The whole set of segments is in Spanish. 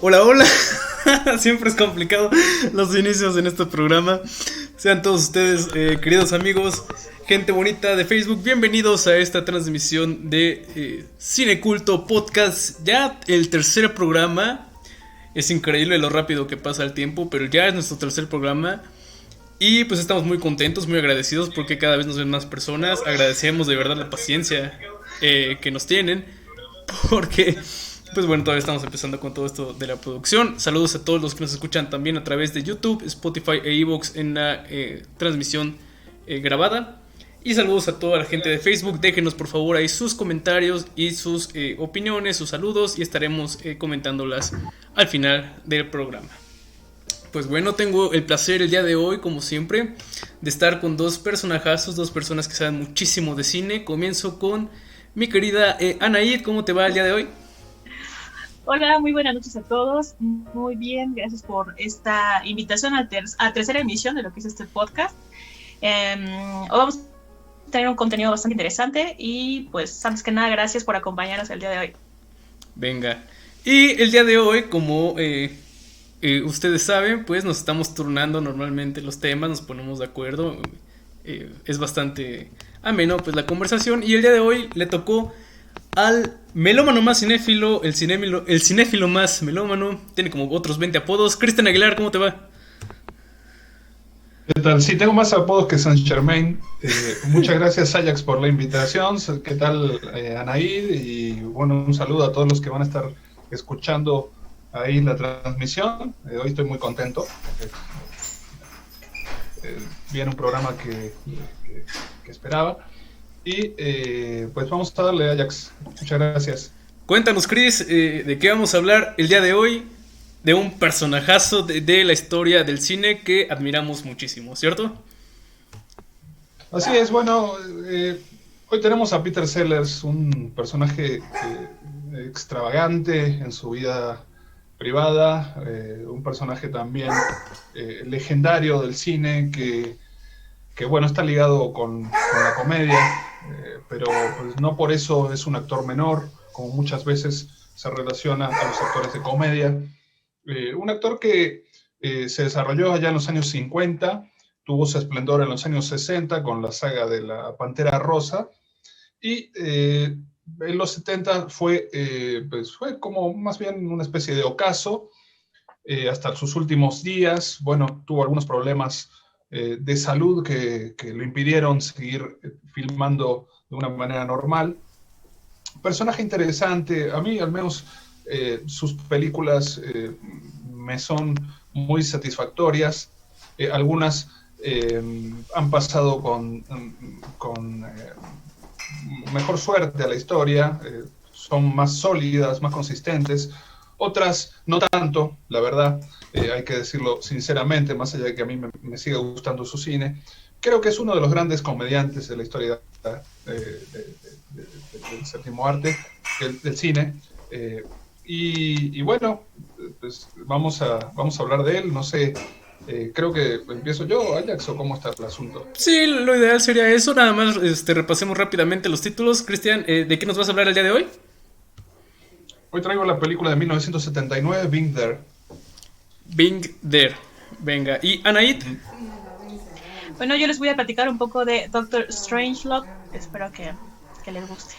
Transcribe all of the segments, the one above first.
Hola, hola. Siempre es complicado los inicios en este programa. Sean todos ustedes, queridos amigos, gente bonita de Facebook, bienvenidos a esta transmisión de Cine Culto Podcast. Ya el tercer programa. Es increíble lo rápido que pasa el tiempo, pero ya es nuestro tercer programa. Y pues estamos muy contentos, muy agradecidos porque cada vez nos ven más personas. Agradecemos de verdad la paciencia que nos tienen. Porque, pues bueno, todavía estamos empezando con todo esto de la producción. Saludos a todos los que nos escuchan también a través de YouTube, Spotify e Evox en la transmisión grabada. Y saludos a toda la gente de Facebook. Déjenos por favor ahí sus comentarios y sus opiniones, sus saludos, y estaremos comentándolas al final del programa. Pues bueno, tengo el placer el día de hoy, como siempre, de estar con dos personajazos, dos personas que saben muchísimo de cine. Comienzo con mi querida Anaid. ¿Cómo te va el día de hoy? Hola, muy buenas noches a todos. Muy bien, gracias por esta invitación a tercera emisión de lo que es este podcast. Hoy vamos a tener un contenido bastante interesante y pues antes que nada, gracias por acompañarnos el día de hoy. Venga. Y el día de hoy, como ustedes saben, pues nos estamos turnando normalmente los temas, nos ponemos de acuerdo. Es bastante ameno pues la conversación. Y el día de hoy le tocó al melómano más cinéfilo, el cinéfilo más melómano. Tiene como otros 20 apodos. Cristian Aguilar, ¿cómo te va? ¿Qué tal? Sí, tengo más apodos que Saint Germain. Muchas gracias, Ajax, por la invitación. ¿Qué tal, Anaid? Y bueno, un saludo a todos los que van a estar escuchando ahí la transmisión. Hoy estoy muy contento. Viene un programa que esperaba. Y pues vamos a darle, Ajax. Muchas gracias. Cuéntanos, Chris, de qué vamos a hablar el día de hoy. De un personajazo de la historia del cine que admiramos muchísimo, ¿cierto? Así es, bueno, hoy tenemos a Peter Sellers, un personaje extravagante en su vida privada, un personaje también legendario del cine que bueno, está ligado con la comedia, pero pues, no por eso es un actor menor, como muchas veces se relaciona a los actores de comedia. Un actor que se desarrolló allá en los años 50, tuvo su esplendor en los años 60 con la saga de la Pantera Rosa, y en los 70 pues fue como más bien una especie de ocaso, hasta sus últimos días. Bueno, tuvo algunos problemas de salud que lo impidieron seguir filmando de una manera normal. Personaje interesante, a mí al menos sus películas me son muy satisfactorias. Algunas han pasado con mejor suerte a la historia, son más sólidas, más consistentes. Otras no tanto, la verdad, hay que decirlo sinceramente, más allá de que a mí me siga gustando su cine. Creo que es uno de los grandes comediantes de la historia del séptimo arte, del cine. Y bueno, pues vamos a hablar de él. No sé, creo que empiezo yo, Ajax, o cómo está el asunto. Sí, lo ideal sería eso. Nada más repasemos rápidamente los títulos. Cristian, ¿de qué nos vas a hablar el día de hoy? Hoy traigo la película de 1979, Being There. Being There. Venga. ¿Y Anaid? Bueno, yo les voy a platicar un poco de Doctor Strangelove. Espero que les guste.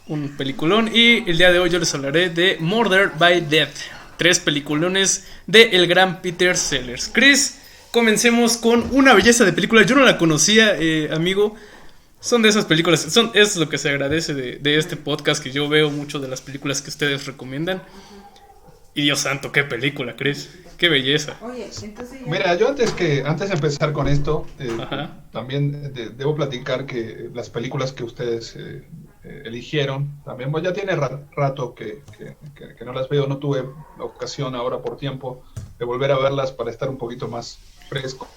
Un peliculón. Y el día de hoy yo les hablaré de Murder by Death. 3 peliculones de el gran Peter Sellers. Chris, comencemos con una belleza de película. Yo no la conocía, amigo. Son de esas películas, es lo que se agradece de este podcast, que yo veo mucho de las películas que ustedes recomiendan. Y Dios santo, qué película, Chris. Qué belleza. Mira, yo antes de empezar con esto, también debo platicar que las películas que ustedes eligieron, también pues ya tiene rato que no las veo, no tuve la ocasión ahora por tiempo de volver a verlas para estar un poquito más fresco.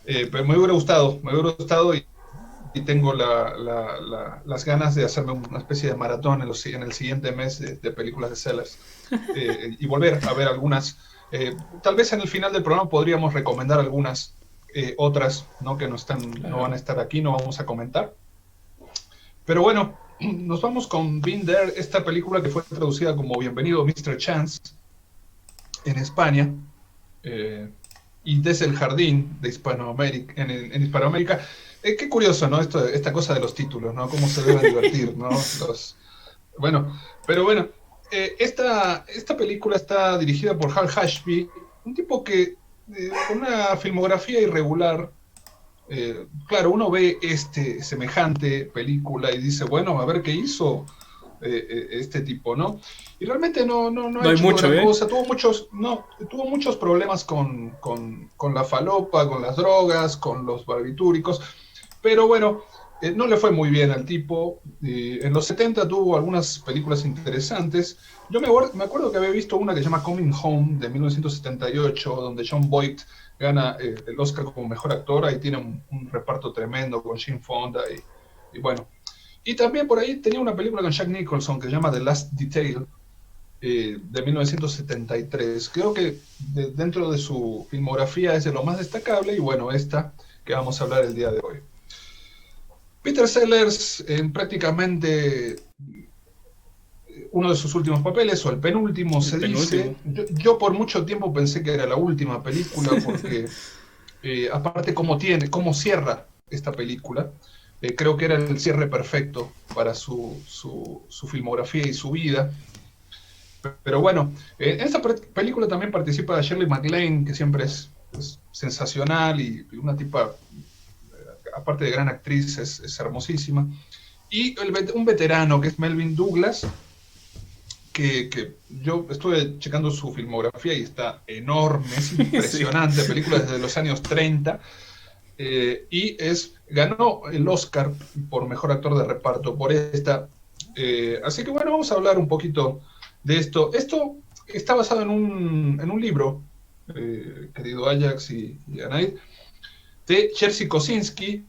Pero me hubiera gustado y tengo las ganas de hacerme una especie de maratón en el siguiente mes de películas de Sellers y volver a ver algunas. Tal vez en el final del programa podríamos recomendar algunas otras, ¿no? Que no van a estar aquí, no vamos a comentar. Pero bueno, nos vamos con Been There, esta película que fue traducida como Bienvenido Mr. Chance en España, y Desde el Jardín de Hispanoamérica, en Hispanoamérica. Qué curioso, ¿no? Esta cosa de los títulos, ¿no? Cómo se deben divertir, ¿no? Bueno, pero bueno, esta película está dirigida por Hal Ashby, un tipo que, con una filmografía irregular. Claro, uno ve semejante película y dice, bueno, a ver qué hizo este tipo, ¿no? Y realmente no ha No hay hecho mucho, gran ¿eh? cosa, tuvo muchos problemas con la falopa, con las drogas, con los barbitúricos, pero bueno, no le fue muy bien al tipo. En los 70 tuvo algunas películas interesantes. Yo me acuerdo que había visto una que se llama Coming Home de 1978, donde John Boyd gana el Oscar como mejor actor. Ahí tiene un reparto tremendo con Jane Fonda y bueno. Y también por ahí tenía una película con Jack Nicholson que se llama The Last Detail, de 1973. Creo que dentro de su filmografía es de lo más destacable, y bueno, esta que vamos a hablar el día de hoy. Peter Sellers, en prácticamente uno de sus últimos papeles, o el penúltimo, se dice. Yo por mucho tiempo pensé que era la última película, porque aparte cómo cierra esta película, creo que era el cierre perfecto para su filmografía y su vida. Pero bueno, en esta película también participa Shirley MacLaine, que siempre es sensacional, y una tipa, aparte de gran actriz, es hermosísima. Y un veterano que es Melvyn Douglas, que yo estuve checando su filmografía y está enorme, es impresionante, sí. Película desde los años 30, y ganó el Oscar por mejor actor de reparto por esta. Así que bueno, vamos a hablar un poquito de esto. Esto está basado en un libro, querido Ajax y Anaid, de Jerzy Kosinski,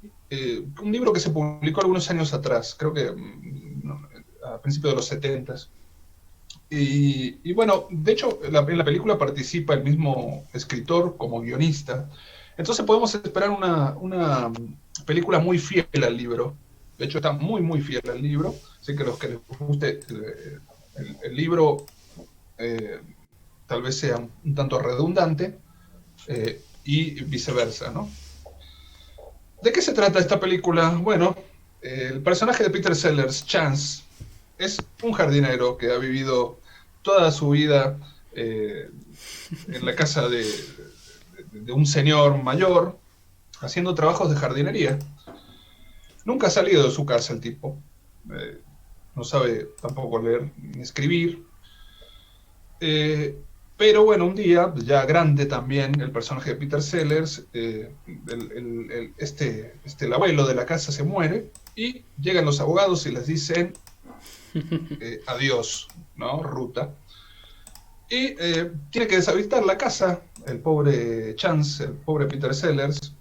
un libro que se publicó algunos años atrás, creo que a principios de los 70s. Y bueno, de hecho, en la película participa el mismo escritor como guionista. Entonces podemos esperar una película muy fiel al libro. De hecho, está muy fiel al libro. Así que los que les guste el libro, tal vez sea un tanto redundante, y viceversa, ¿no? ¿De qué se trata esta película? Bueno, el personaje de Peter Sellers, Chance, es un jardinero que ha vivido toda su vida en la casa de un señor mayor, haciendo trabajos de jardinería. Nunca ha salido de su casa el tipo. No sabe tampoco leer ni escribir. Pero bueno, un día, ya grande también, el personaje de Peter Sellers, el abuelo de la casa se muere, y llegan los abogados y les dicen adiós, ¿no? Ruta. Y tiene que deshabitar la casa, el pobre Chance, el pobre Peter Sellers.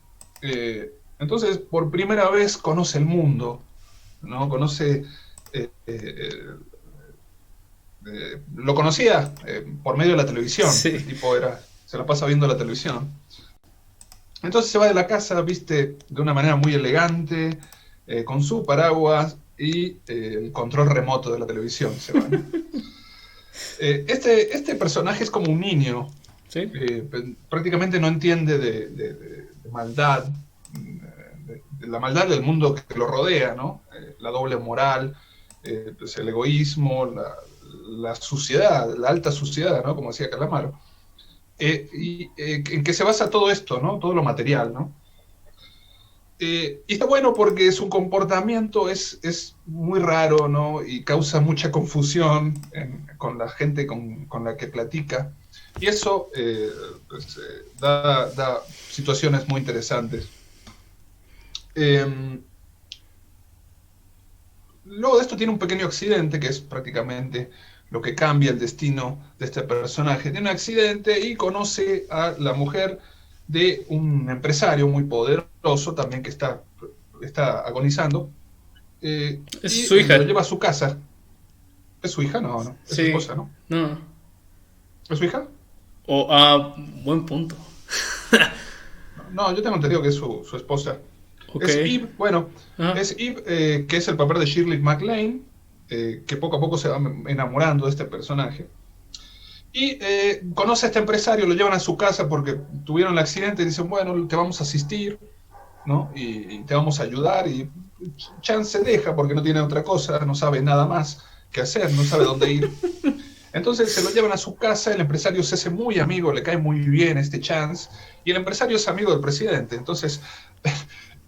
Entonces, por primera vez conoce el mundo, ¿no? Lo conocía por medio de la televisión. Sí. El tipo se la pasa viendo la televisión. Entonces se va de la casa, viste de una manera muy elegante, con su paraguas y el control remoto de la televisión. Se va, ¿no? Este personaje es como un niño. ¿Sí? Prácticamente no entiende de maldad, de la maldad del mundo que lo rodea, ¿no? La doble moral, pues el egoísmo, la suciedad, la alta suciedad, ¿no? Como decía Calamaro. En que se basa todo esto, ¿no? Todo lo material, ¿no? Y está bueno porque su comportamiento es muy raro, ¿no? Y causa mucha confusión con la gente con la que platica. Y eso da situaciones muy interesantes. Luego de esto tiene un pequeño accidente, que es prácticamente lo que cambia el destino de este personaje. Tiene un accidente y conoce a la mujer de un empresario muy poderoso, también que está agonizando. Es su hija. Lo lleva a su casa. ¿Es su hija? No. Es su esposa, ¿no? No. ¿Es su hija? Buen punto. No, yo tengo entendido que es su esposa. Ok. Es Eve, bueno, Ajá. es Eve, que es el papel de Shirley MacLaine, que poco a poco se va enamorando de este personaje. Y conoce a este empresario, lo llevan a su casa porque tuvieron el accidente y dicen, bueno, te vamos a asistir, ¿no? Y te vamos a ayudar. Y Chan se deja porque no tiene otra cosa, no sabe nada más que hacer, no sabe dónde ir. Entonces se lo llevan a su casa, el empresario se hace muy amigo, le cae muy bien este Chance, y el empresario es amigo del presidente. Entonces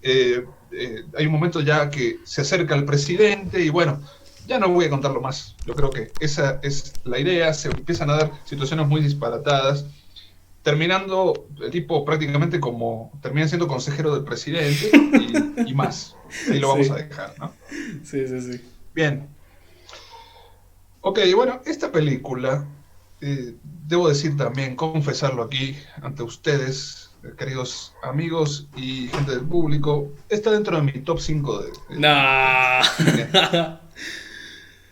hay un momento ya que se acerca al presidente y bueno, ya no voy a contarlo más. Yo creo que esa es la idea, se empiezan a dar situaciones muy disparatadas, terminando el tipo prácticamente como, termina siendo consejero del presidente y más. Ahí lo vamos Sí. a dejar, ¿no? Sí, sí, sí. Bien. Ok, bueno, esta película, debo decir también, confesarlo aquí ante ustedes, queridos amigos y gente del público, está dentro de mi top 5 Nah. de cine.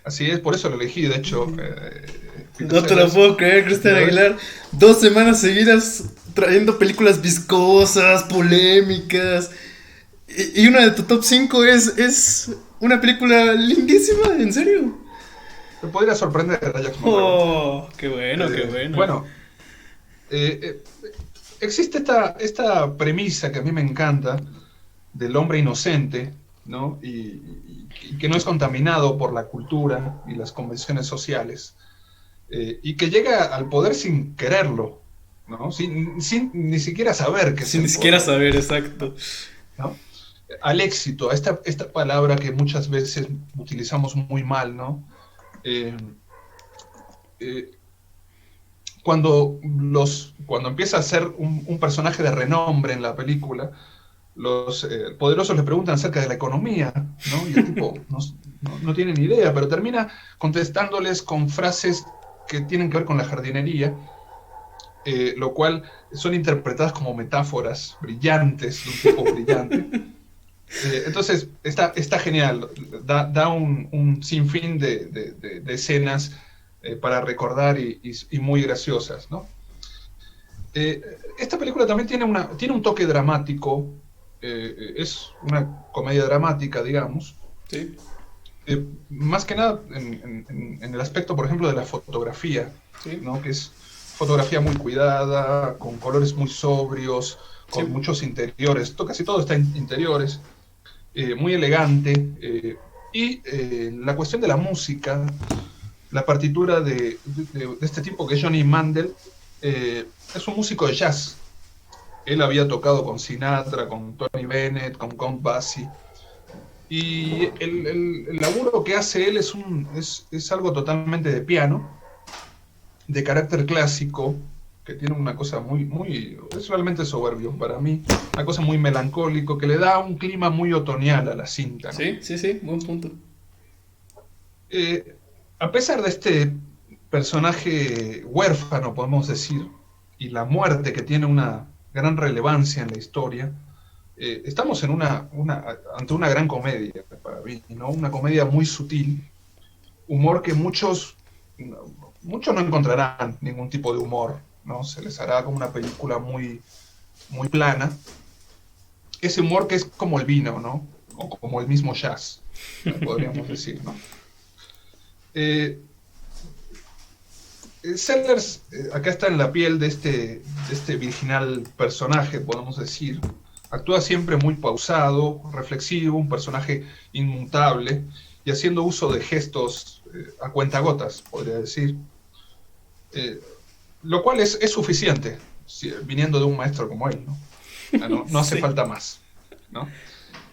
Así es, por eso lo elegí, de hecho. Peter No te lo Sellers. puedo creer, Cristian Aguilar. 2 semanas seguidas trayendo películas viscosas, polémicas. Y una de tu top 5 es una película lindísima, ¿en serio? Te podría sorprender, Ajax Monroe. Oh, qué bueno, qué bueno. Bueno, existe esta premisa que a mí me encanta del hombre inocente, ¿no? Y que no es contaminado por la cultura y las convenciones sociales, y que llega al poder sin quererlo, ¿no? Sin ni siquiera saber que es Sin el ni siquiera poder, saber, exacto. ¿no? Al éxito, a esta palabra que muchas veces utilizamos muy mal, ¿no? Eh, eh, cuando empieza a ser un personaje de renombre en la película, los poderosos le preguntan acerca de la economía, ¿no? Y el tipo no tiene ni idea, pero termina contestándoles con frases que tienen que ver con la jardinería, lo cual son interpretadas como metáforas brillantes, de un tipo brillante. Entonces, está genial, da un sinfín de escenas para recordar y muy graciosas, ¿no? Esta película también tiene un toque dramático, es una comedia dramática, digamos, Sí, más que nada en el aspecto, por ejemplo, de la fotografía, sí, ¿no? Que es fotografía muy cuidada, con colores muy sobrios, sí. con muchos interiores, casi todo está en interiores, muy elegante, la cuestión de la música, la partitura de este tipo que es Johnny Mandel, es un músico de jazz. Él había tocado con Sinatra, con Tony Bennett, con Count Basie. Y el laburo que hace él es algo totalmente de piano, de carácter clásico, que tiene una cosa es realmente soberbio para mí, una cosa muy melancólico, que le da un clima muy otoñal a la cinta, ¿no? Sí, sí, sí, buen punto. A pesar de este personaje huérfano, podemos decir, y la muerte que tiene una gran relevancia en la historia, estamos ante una gran comedia para mí, ¿no? Una comedia muy sutil, humor que muchos no encontrarán ningún tipo de humor, ¿no? Se les hará como una película muy plana. Ese humor que es como el vino, ¿no? O como el mismo jazz, podríamos decir, ¿no? Sellers acá está en la piel de este virginal personaje, podemos decir. Actúa siempre muy pausado, reflexivo, un personaje inmutable y haciendo uso de gestos a cuentagotas, podría decir. Lo cual es suficiente, viniendo de un maestro como él, ¿no? No hace Sí. falta más, ¿no?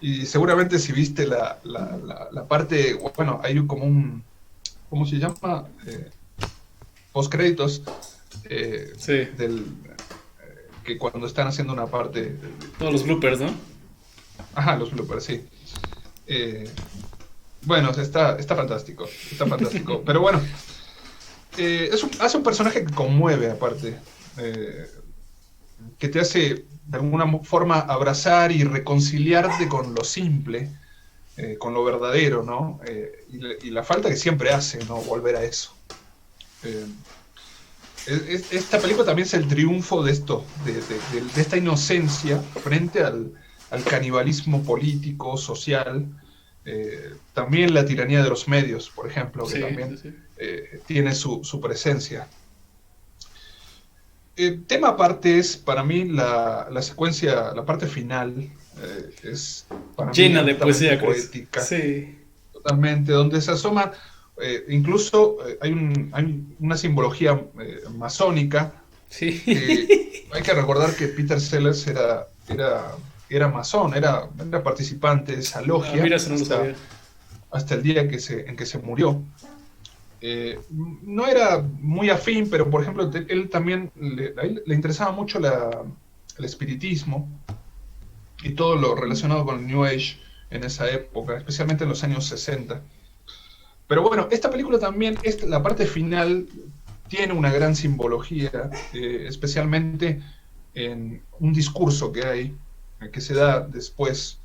Y seguramente si viste la parte, bueno, hay como ¿cómo se llama? Postcréditos Sí. que cuando están haciendo una parte. Todos los bloopers, ¿no? Ajá, los bloopers, sí. Bueno, está fantástico. Está fantástico. Pero bueno, hace un personaje que conmueve, aparte. Que te hace de alguna forma abrazar y reconciliarte con lo simple, con lo verdadero, ¿no? Y la falta que siempre hace, ¿no? Volver a eso. Esta película también es el triunfo de esto, de esta inocencia frente al al canibalismo político, social, también la tiranía de los medios, por ejemplo, que también tiene su presencia. Tema aparte es, para mí, la secuencia, la parte final, es para llena mí de poesía, poética. Sí. Totalmente, donde se asoma, incluso hay una simbología masónica. Sí. Hay que recordar que Peter Sellers era masón, era participante de esa logia, mira, eso no lo sabía. hasta el día en que se murió. No era muy afín, pero por ejemplo, él también le interesaba mucho el espiritismo y todo lo relacionado con el New Age en esa época, especialmente en los años 60. Pero bueno, esta película también, la parte final tiene una gran simbología, especialmente en un discurso que hay, que se da después,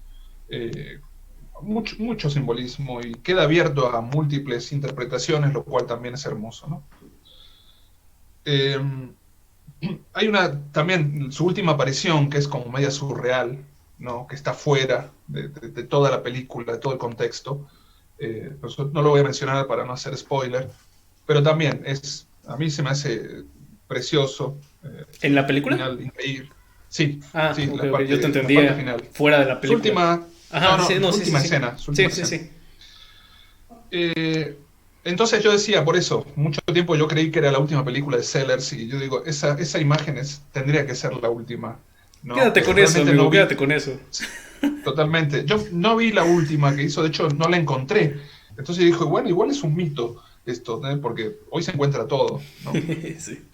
mucho simbolismo y queda abierto a múltiples interpretaciones, lo cual también es hermoso, ¿no? Hay también su última aparición, que es como media surreal, ¿no? Que está fuera de toda la película, de todo el contexto. Pues no lo voy a mencionar para no hacer spoiler, pero también a mí se me hace precioso. ¿En la película? Final increíble. Sí, sí, okay, okay. Yo te entendía final. Fuera de la película. Su última, Ajá, su última escena. Sí. Entonces yo decía, por eso, mucho tiempo yo creí que era la última película de Sellers y yo digo, esa imagen tendría que ser la última, ¿no? Quédate con eso, amigo, quédate con eso. Totalmente. Yo no vi la última que hizo, de hecho no la encontré. Entonces dije, bueno, igual es un mito esto, ¿no? Porque hoy se encuentra todo, ¿no? Sí.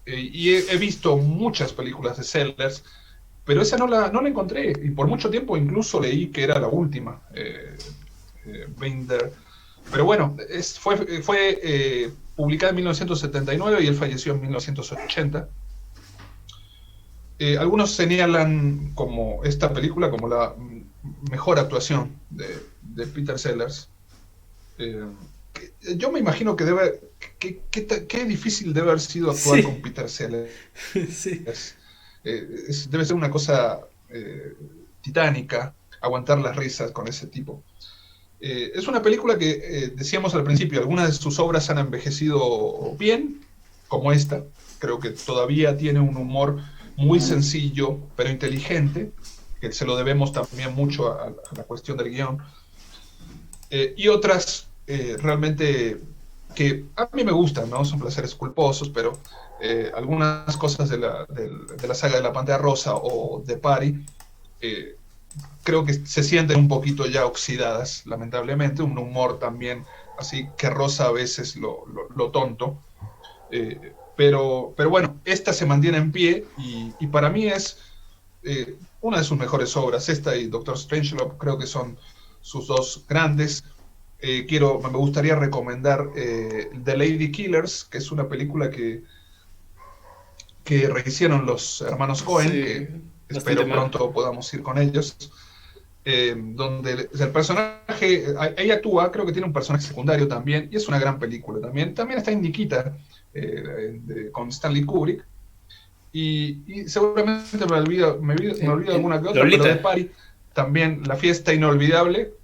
Y he visto muchas películas de Sellers, pero esa no la encontré. Y por mucho tiempo incluso leí que era la última. Binder. Pero bueno, fue publicada en 1979 y él falleció en 1980. Algunos señalan como esta película como la mejor actuación de Peter Sellers. Yo me imagino que qué difícil debe haber sido actuar con Peter Sellers. Sí. Debe ser una cosa titánica, aguantar las risas con ese tipo. Es una película que, decíamos al principio, algunas de sus obras han envejecido bien, como esta. Creo que todavía tiene un humor muy sencillo, pero inteligente, que se lo debemos también mucho a la cuestión del guión. Y otras realmente que a mí me gustan, ¿no? Son placeres culposos, pero algunas cosas de la saga de La Pantera Rosa o de Pari, creo que se sienten un poquito ya oxidadas, lamentablemente, un humor también así que roza a veces lo tonto. Pero bueno, esta se mantiene en pie y para mí es una de sus mejores obras. Esta y Doctor Strangelove creo que son sus dos grandes. Me gustaría recomendar The Lady Killers, que es una película que rehicieron los hermanos Coen, que espero pronto podamos ir con ellos. Donde el personaje, ella actúa, creo que tiene un personaje secundario también, y es una gran película también. También está en Nikita, con Stanley Kubrick, y seguramente me olvido alguna que otra, Lolita. pero de Pari también La Fiesta Inolvidable.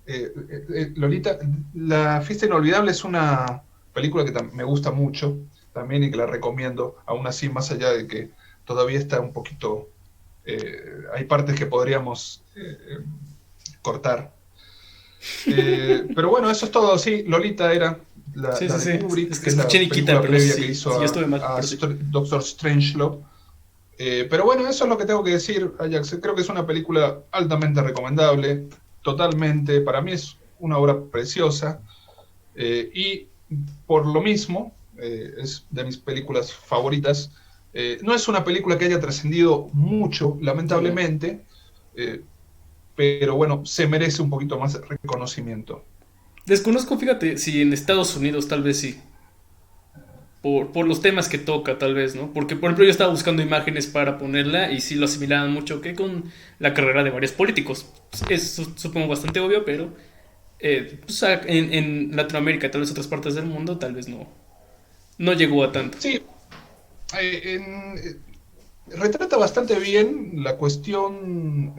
Lolita, La Fiesta Inolvidable es una película que me gusta mucho también y que la recomiendo, aún así, más allá de que todavía está un poquito, hay partes que podríamos cortar. Pero bueno, eso es todo. Sí, Lolita era la de Kubrick, que es la película previa que hizo a Doctor Strangelove. Pero bueno, eso es lo que tengo que decir, Ajax. Creo que es una película altamente recomendable, totalmente. Para mí es una obra preciosa. Y por lo mismo, es de mis películas favoritas. No es una película que haya trascendido mucho, lamentablemente. Pero bueno, se merece un poquito más reconocimiento. Desconozco, fíjate, si en Estados Unidos tal vez sí. Por los temas que toca, tal vez, ¿no? Porque, por ejemplo, yo estaba buscando imágenes para ponerla y sí lo asimilaban mucho que con la carrera de varios políticos. Es supongo bastante obvio, pero pues, en Latinoamérica, tal vez otras partes del mundo, tal vez no llegó a tanto. Sí, retrata bastante bien la cuestión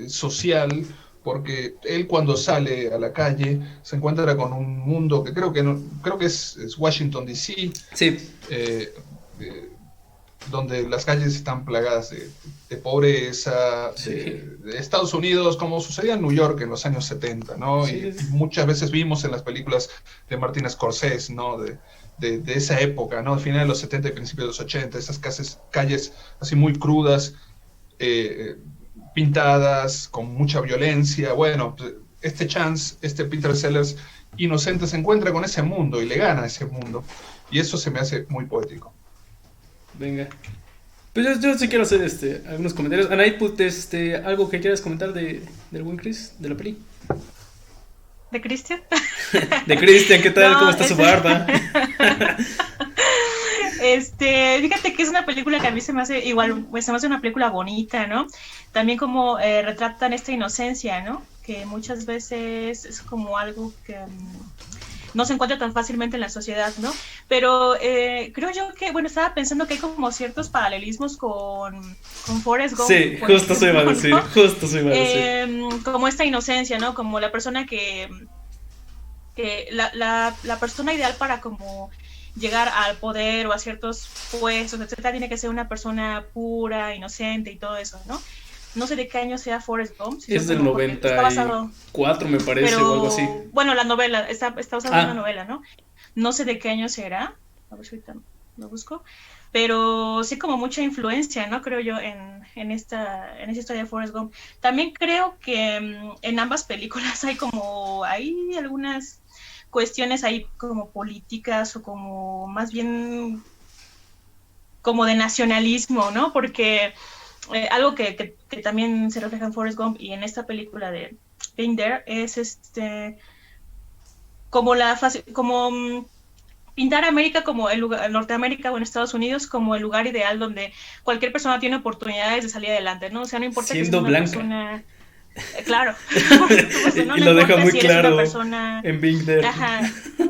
social, porque él cuando sale a la calle se encuentra con un mundo que creo que no, creo que es Washington DC, Sí. eh, eh, donde las calles están plagadas de pobreza, Sí. de Estados Unidos, como sucedía en New York en los años 70, ¿no? Sí. Y muchas veces vimos en las películas de Martin Scorsese, ¿no? De esa época, ¿no? Al final de los 70 y principios de los 80, esas calles así muy crudas, eh, pintadas, con mucha violencia. Bueno, este Peter Sellers inocente se encuentra con ese mundo y le gana a ese mundo. Y eso se me hace muy poético. Venga. Pues yo sí quiero hacer algunos comentarios. Anaid, algo que quieras comentar del buen Chris, de la peli. ¿De Christian? De Christian, ¿qué tal? No, ¿Cómo está su barba? Fíjate que es una película que a mí se me hace igual, pues se me hace una película bonita, ¿no? También como retratan esta inocencia, ¿no? Que muchas veces es como algo que no se encuentra tan fácilmente en la sociedad, ¿no? Pero creo yo que, bueno, estaba pensando que hay como ciertos paralelismos con Forrest Gump. Sí, justo se iba a decir, ¿no? justo se iba a decir. Como esta inocencia, ¿no? Como la persona que la persona ideal para como llegar al poder o a ciertos puestos, etcétera, tiene que ser una persona pura, inocente y todo eso, ¿no? No sé de qué año sea Forrest Gump. Si es del 94, me parece, pero, o algo así. Bueno, la novela, está basada en una novela, ¿no? No sé de qué año será, a ver si ahorita lo busco, pero sí como mucha influencia, ¿no? Creo yo en esta historia de Forrest Gump. También creo que en ambas películas hay algunas cuestiones ahí como políticas o como más bien como de nacionalismo, ¿no? Porque algo que también se refleja en Forrest Gump y en esta película de Being There es como pintar a América como el lugar, Norteamérica o en Estados Unidos como el lugar ideal donde cualquier persona tiene oportunidades de salir adelante, ¿no? O sea, no importa siendo que sea una blanca. persona. Claro. No, y lo deja muy si claro persona, en Being There. Ajá.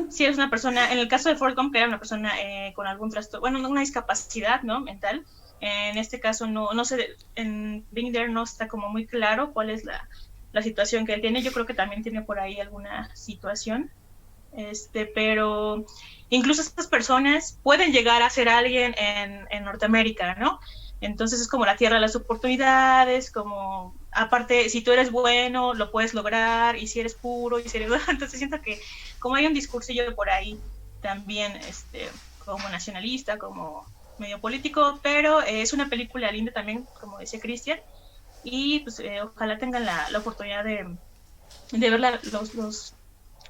Si eres una persona, en el caso de Forrest Gump, que era una persona con algún trastorno, bueno, una discapacidad, ¿no? Mental. En este caso, no sé, en Being There no está como muy claro cuál es la situación que él tiene. Yo creo que también tiene por ahí alguna situación. Pero incluso estas personas pueden llegar a ser alguien en Norteamérica, ¿no? Entonces es como la tierra de las oportunidades, como aparte, si tú eres bueno, lo puedes lograr, y si eres puro, y si eres... Entonces siento que como hay un discursillo por ahí también, como nacionalista, como medio político, pero es una película linda también, como decía Christian, y pues ojalá tengan la oportunidad de verla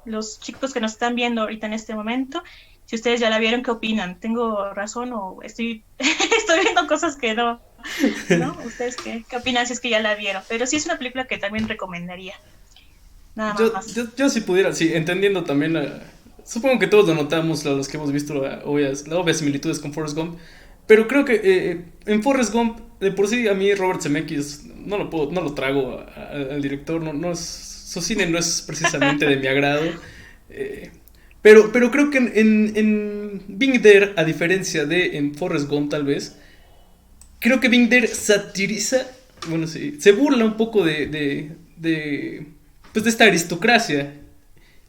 los chicos que nos están viendo ahorita en este momento. Si ustedes ya la vieron, ¿qué opinan? ¿Tengo razón o estoy viendo cosas que no? ¿Ustedes qué opinan si es que ya la vieron? Pero sí es una película que también recomendaría. Nada más. Yo si pudiera, sí, entendiendo también, supongo que todos lo notamos, los que hemos visto las obvias similitudes con Forrest Gump, pero creo que en Forrest Gump, de por sí a mí Robert Zemeckis no lo trago al director, su cine no es precisamente de mi agrado. Pero creo que en Being There, a diferencia de en Forrest Gump tal vez, creo que Being There satiriza, bueno sí, se burla un poco de esta aristocracia.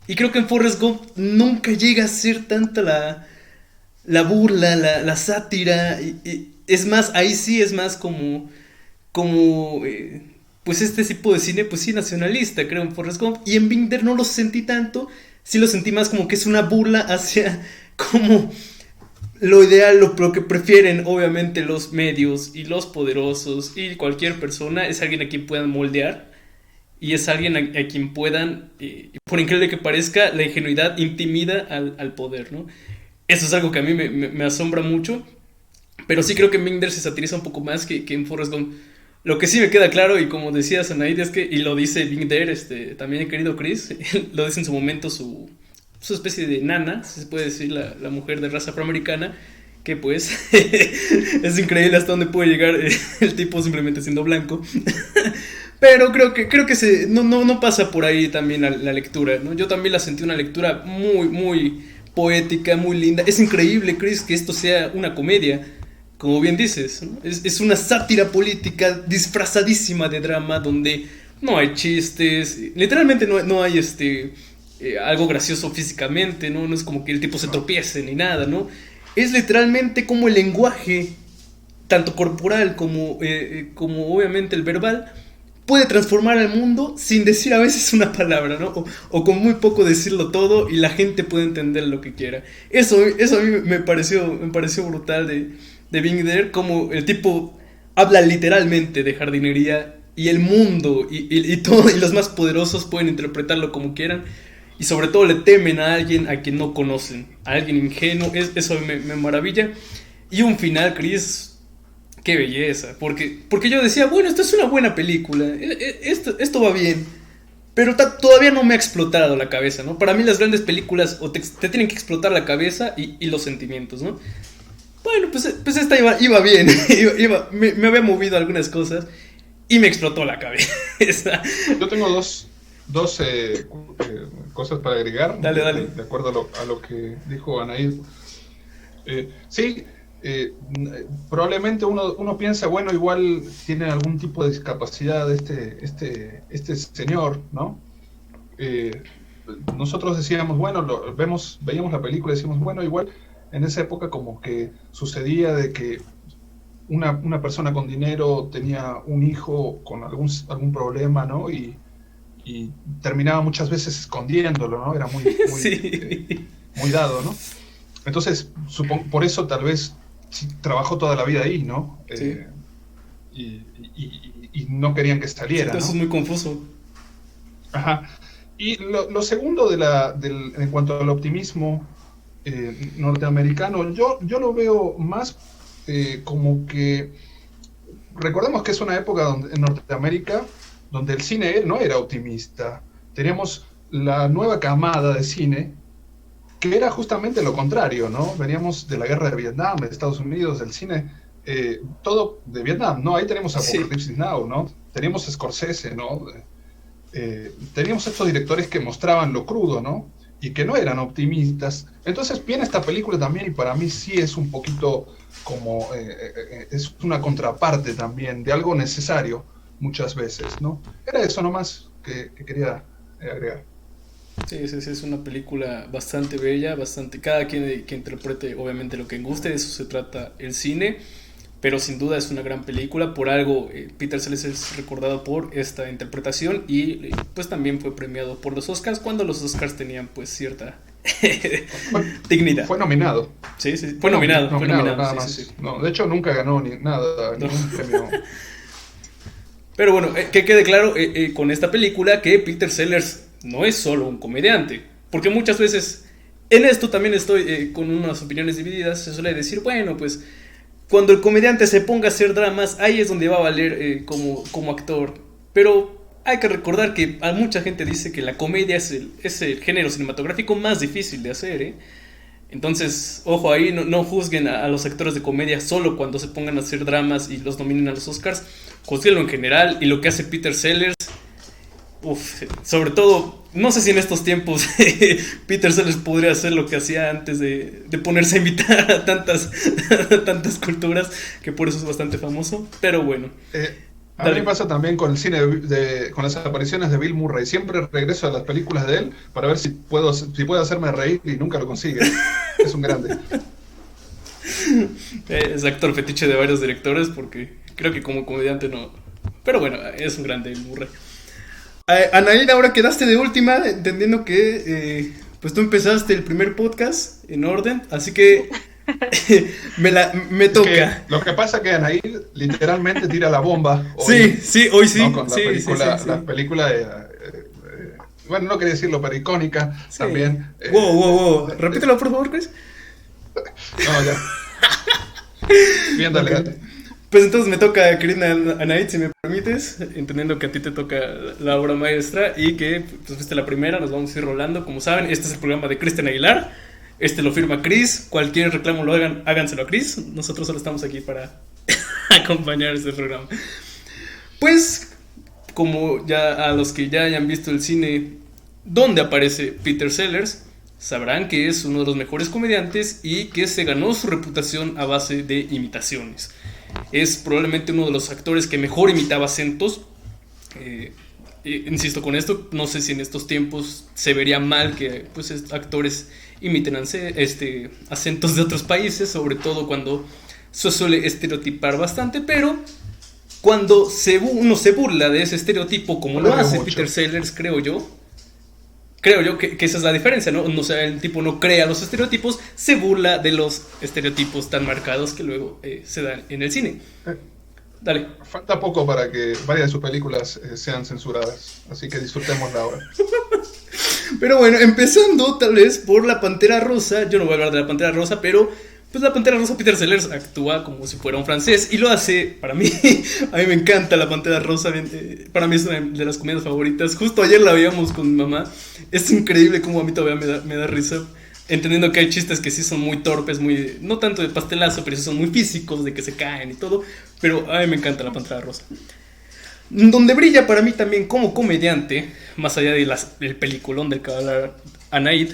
Y creo que en Forrest Gump nunca llega a ser tanta la burla, la sátira. Y es más, ahí sí es más como pues este tipo de cine, pues sí, nacionalista, creo, en Forrest Gump. Y en Being There no lo sentí tanto. Sí lo sentí más como que es una burla hacia como lo ideal, lo que prefieren obviamente los medios y los poderosos y cualquier persona, es alguien a quien puedan moldear y es alguien a quien puedan, por increíble que parezca, la ingenuidad intimida al poder, ¿no? Eso es algo que a mí me asombra mucho, pero sí creo que en Being There se satiriza un poco más que en Forrest Gump. Lo que sí me queda claro, y como decía Sanaid, es que, y lo dice Being There, también el querido Chris, lo dice en su momento su especie de nana, si se puede decir, la mujer de raza afroamericana, que pues es increíble hasta dónde puede llegar el tipo simplemente siendo blanco. Pero creo que no pasa por ahí también la lectura, ¿no? Yo también la sentí una lectura muy, muy poética, muy linda. Es increíble, Chris, que esto sea una comedia. como bien dices, ¿no? Es una sátira política disfrazadísima de drama donde no hay chistes, literalmente no hay algo gracioso físicamente, ¿no? No es como que el tipo se tropiece ni nada, ¿no? Es literalmente como el lenguaje, tanto corporal como obviamente el verbal, puede transformar al mundo sin decir a veces una palabra, ¿no? O con muy poco decirlo todo y la gente puede entender lo que quiera. Eso a mí me pareció brutal de Being There, como el tipo habla literalmente de jardinería y el mundo y todo, y los más poderosos pueden interpretarlo como quieran. Y sobre todo le temen a alguien a quien no conocen, a alguien ingenuo. Eso me maravilla. Y un final, Chris, qué belleza. Porque yo decía, bueno, esto es una buena película, esto va bien. Pero todavía no me ha explotado la cabeza, ¿no? Para mí las grandes películas o te tienen que explotar la cabeza y los sentimientos, ¿no? Bueno, pues esta iba bien. Me había movido algunas cosas y me explotó la cabeza. Yo tengo dos cosas para agregar. Dale. De acuerdo a lo que dijo Anaid. Sí, probablemente uno piensa, bueno, igual tiene algún tipo de discapacidad este señor, ¿no? Nosotros decíamos, bueno, veíamos la película y decíamos, bueno, igual en esa época como que sucedía de que una persona con dinero tenía un hijo con algún problema, ¿no? Y terminaba muchas veces escondiéndolo, ¿no? Era muy, sí. Muy dado, ¿no? Entonces, por eso tal vez trabajó toda la vida ahí, ¿no? Sí. Y no querían que saliera, sí, eso ¿no? es muy confuso. Ajá. Y lo segundo en cuanto al optimismo norteamericano, yo lo veo más como que... Recordemos que es una época en Norteamérica donde el cine no era optimista. Teníamos la nueva camada de cine que era justamente lo contrario, ¿no? Veníamos de la guerra de Vietnam, de Estados Unidos, del cine, todo de Vietnam, ¿no? Ahí tenemos Apocalypse Now, ¿no? Teníamos Scorsese, ¿no? Teníamos estos directores que mostraban lo crudo, ¿no? Y que no eran optimistas. Entonces viene esta película también y para mí sí es un poquito como... es una contraparte también de algo necesario muchas veces, ¿no? Era eso nomás que quería agregar. Sí, es una película bastante bella, cada quien que interprete obviamente lo que guste, de eso se trata el cine, pero sin duda es una gran película. Por algo Peter Sellers es recordado por esta interpretación y pues también fue premiado por los Oscars, cuando los Oscars tenían pues cierta dignidad. Fue nominado. Sí, fue nominado nada más. Sí. No, de hecho nunca ganó ningún premio. Pero bueno, que quede claro con esta película que Peter Sellers no es solo un comediante, porque muchas veces en esto también estoy con unas opiniones divididas. Se suele decir, bueno, pues cuando el comediante se ponga a hacer dramas, ahí es donde va a valer como actor. Pero hay que recordar que a mucha gente dice que la comedia es el género cinematográfico más difícil de hacer, Entonces, ojo ahí, no juzguen a los actores de comedia solo cuando se pongan a hacer dramas y los nominen a los Oscars. Juzguenlo en general, y lo que hace Peter Sellers, sobre todo, no sé si en estos tiempos Peter Sellers podría hacer lo que hacía antes de ponerse a invitar a tantas culturas, que por eso es bastante famoso, pero bueno. A mí me pasa también con el cine con las apariciones de Bill Murray. Siempre regreso a las películas de él para ver si puedo hacerme reír y nunca lo consigue. Es un grande. Es actor fetiche de varios directores, porque creo que como comediante no. Pero bueno, es un grande Bill Murray. Anaíd, ahora quedaste de última, entendiendo que pues tú empezaste el primer podcast en orden, así que me toca. Lo que pasa es que Anaíd literalmente tira la bomba. Hoy, hoy sí. ¿No? Con la película de... bueno, no quería decirlo, pero icónica también. Wow. Repítelo, por favor, Chris. No, ya. Bien, dale. Pues entonces me toca, querida Anaíd, si me permites, entendiendo que a ti te toca la obra maestra y que pues fuiste la primera, nos vamos a ir rolando. Como saben, este es el programa de Cristian Aguilar, lo firma Chris, cualquier reclamo lo háganselo a Chris, nosotros solo estamos aquí para acompañar este programa. Pues, como ya a los que ya hayan visto el cine donde aparece Peter Sellers, sabrán que es uno de los mejores comediantes y que se ganó su reputación a base de imitaciones. Es probablemente uno de los actores que mejor imitaba acentos. Insisto con esto, no sé si en estos tiempos se vería mal que pues, actores imiten acentos de otros países, sobre todo cuando se suele estereotipar bastante, pero cuando uno se burla de ese estereotipo como lo hace Peter Sellers, creo yo que esa es la diferencia, ¿no? O sea, el tipo no crea los estereotipos, se burla de los estereotipos tan marcados que luego se dan en el cine. Dale. Falta poco para que varias de sus películas sean censuradas, así que disfrutémosla ahora. Pero bueno, empezando tal vez por La Pantera Rosa. Yo no voy a hablar de La Pantera Rosa, pero pues La Pantera Rosa, Peter Sellers actúa como si fuera un francés y lo hace, para mí, a mí me encanta La Pantera Rosa, para mí es una de las comedias favoritas. Justo ayer la veíamos con mi mamá, es increíble como a mí todavía me da risa, entendiendo que hay chistes que sí son muy torpes, muy no tanto de pastelazo, pero sí son muy físicos, de que se caen y todo, pero a mí me encanta La Pantera Rosa. Donde brilla para mí también como comediante, más allá del peliculón del que va a hablar Anaid,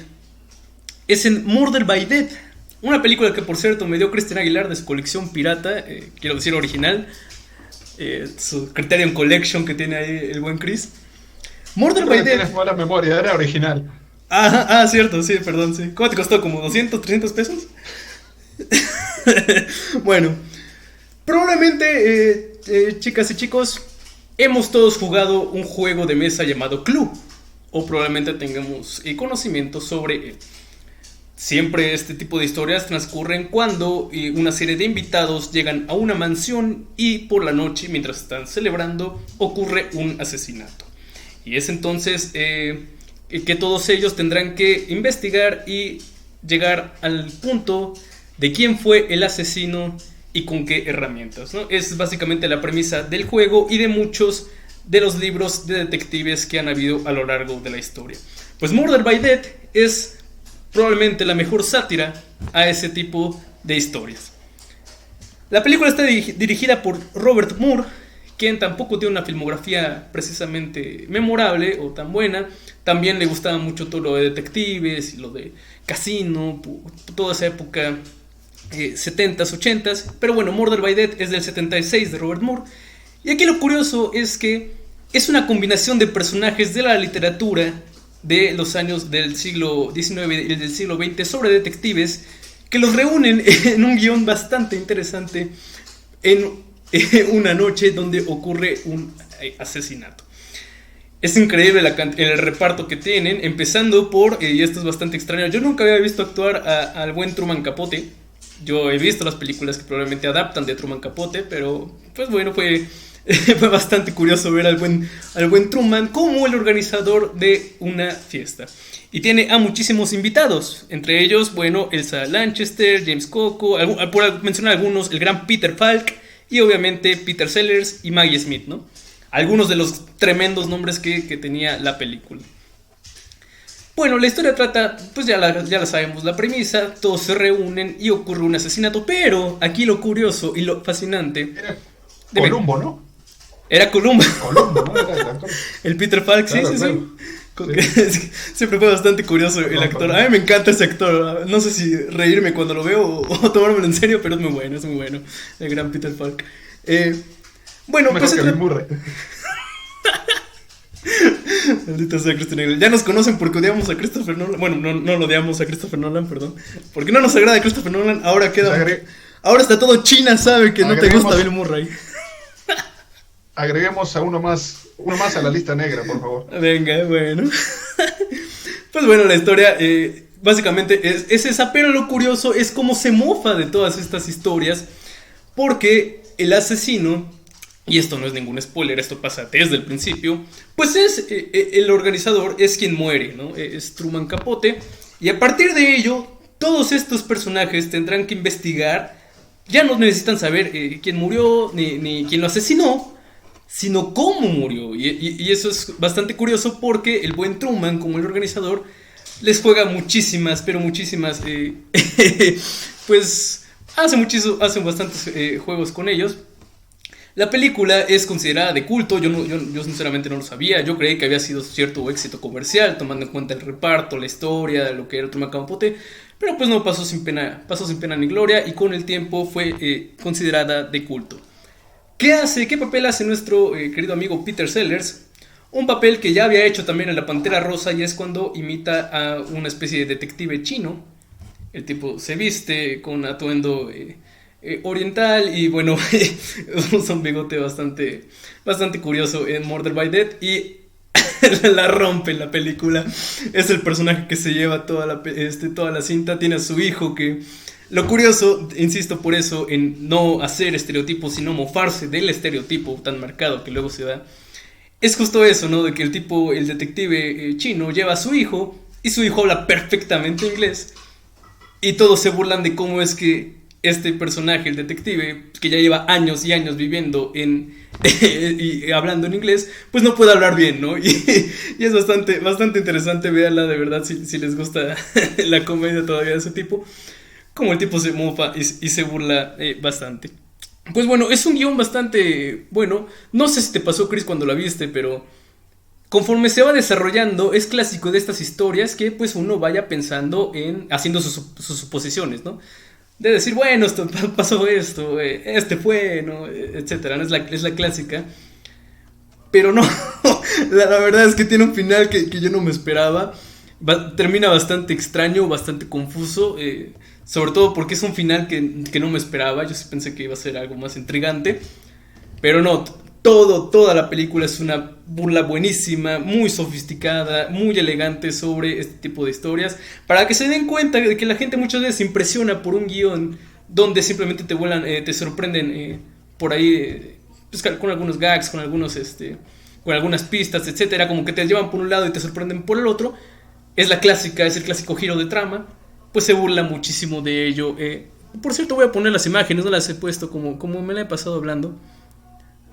es en Murder by Death. Una película que, por cierto, me dio Cristian Aguilar de su colección pirata, quiero decir original, su Criterion Collection que tiene ahí el buen Chris. Murder by Death. Tienes mala memoria, era original. Cierto, sí, perdón, sí. ¿Cómo te costó? ¿Como 200, 300 pesos? Bueno, probablemente, chicas y chicos, hemos todos jugado un juego de mesa llamado Clue, o probablemente tengamos conocimiento sobre él. Siempre este tipo de historias transcurren cuando una serie de invitados llegan a una mansión y por la noche, mientras están celebrando, ocurre un asesinato. Y es entonces que todos ellos tendrán que investigar y llegar al punto de quién fue el asesino y con qué herramientas, ¿no? Es básicamente la premisa del juego y de muchos de los libros de detectives que han habido a lo largo de la historia. Pues Murder by Death es probablemente la mejor sátira a ese tipo de historias. La película está dirigida por Robert Moore, quien tampoco tiene una filmografía precisamente memorable o tan buena. También le gustaba mucho todo lo de detectives y lo de Casino, toda esa época 70s, 80s. Pero bueno, Murder by Death es del 76 de Robert Moore. Y aquí lo curioso es que es una combinación de personajes de la literatura de los años del siglo XIX y del siglo XX sobre detectives que los reúnen en un guión bastante interesante en una noche donde ocurre un asesinato. Es increíble el reparto que tienen, empezando por, y esto es bastante extraño, yo nunca había visto actuar al buen Truman Capote. Yo he visto las películas que probablemente adaptan de Truman Capote, pero pues bueno, fue bastante curioso ver al buen Truman como el organizador de una fiesta. Y tiene a muchísimos invitados, entre ellos, bueno, Elsa Lanchester, James Coco, por mencionar algunos, el gran Peter Falk y obviamente Peter Sellers y Maggie Smith, ¿no? Algunos de los tremendos nombres que tenía la película. Bueno, la historia trata, pues ya la sabemos, la premisa, todos se reúnen y ocurre un asesinato, pero aquí lo curioso y lo fascinante... Era Columbo, ¿no? Era Columbo. Columbo, ¿no? Era el actor. El Peter Falk, claro, sí. Siempre fue bastante curioso el actor. A mí me encanta ese actor. No sé si reírme cuando lo veo o tomármelo en serio, pero es muy bueno. El gran Peter Falk. Bueno, mejor pues... que Bill Murray. Maldita sea Christian Aguilar. Ya nos conocen porque odiamos a Christopher Nolan. Bueno, no lo odiamos a Christopher Nolan, perdón. Porque no nos agrada Christopher Nolan. Ahora queda... Ahora está todo China, sabe que no te gusta Bill Murray. Agreguemos a uno más a la lista negra, por favor. Venga, bueno. Pues bueno, la historia básicamente es esa, pero lo curioso es cómo se mofa de todas estas historias, porque el asesino, y esto no es ningún spoiler, esto pasa desde el principio, pues es el organizador, es quien muere, ¿no? Es Truman Capote, y a partir de ello, todos estos personajes tendrán que investigar, ya no necesitan saber quién murió, ni quién lo asesinó, sino cómo murió. Y eso es bastante curioso porque el buen Truman, como el organizador, les juega muchísimas, pero muchísimas, pues hace bastantes juegos con ellos. La película es considerada de culto, yo sinceramente no lo sabía, yo creí que había sido cierto éxito comercial, tomando en cuenta el reparto, la historia, lo que era Truman Capote, pero pues no pasó sin pena ni gloria y con el tiempo fue considerada de culto. ¿Qué papel hace nuestro querido amigo Peter Sellers? Un papel que ya había hecho también en La Pantera Rosa y es cuando imita a una especie de detective chino. El tipo se viste con atuendo oriental y bueno, usa un bigote bastante curioso en Murder by Death y la rompe en la película. Es el personaje que se lleva toda la cinta. Tiene a su hijo que... Lo curioso, insisto por eso, en no hacer estereotipos, sino mofarse del estereotipo tan marcado que luego se da, es justo eso, ¿no? De que el detective chino lleva a su hijo y su hijo habla perfectamente inglés y todos se burlan de cómo es que este personaje, el detective, que ya lleva años y años viviendo y hablando en inglés, pues no puede hablar bien, ¿no? Y es bastante interesante, véanla de verdad si les gusta la comedia todavía de ese tipo, como el tipo se mofa y se burla bastante. Pues bueno, es un guión bastante bueno. No sé si te pasó, Chris, cuando la viste, pero conforme se va desarrollando, es clásico de estas historias que pues uno vaya pensando en haciendo sus suposiciones, ¿no? De decir, bueno, pasó esto, este fue, ¿no? Etcétera, ¿no? Es la clásica. Pero no, la verdad es que tiene un final que yo no me esperaba. Termina bastante extraño, bastante confuso, sobre todo porque es un final que no me esperaba. Yo sí pensé que iba a ser algo más intrigante, pero no, toda la película es una burla buenísima, muy sofisticada, muy elegante sobre este tipo de historias, para que se den cuenta de que la gente muchas veces se impresiona por un guión donde simplemente te sorprenden por ahí, pues, con algunos gags, con algunas pistas, etcétera, como que te llevan por un lado y te sorprenden por el otro. Es el clásico giro de trama, pues se burla muchísimo de ello. Por cierto, voy a poner las imágenes, no las he puesto como me la he pasado hablando.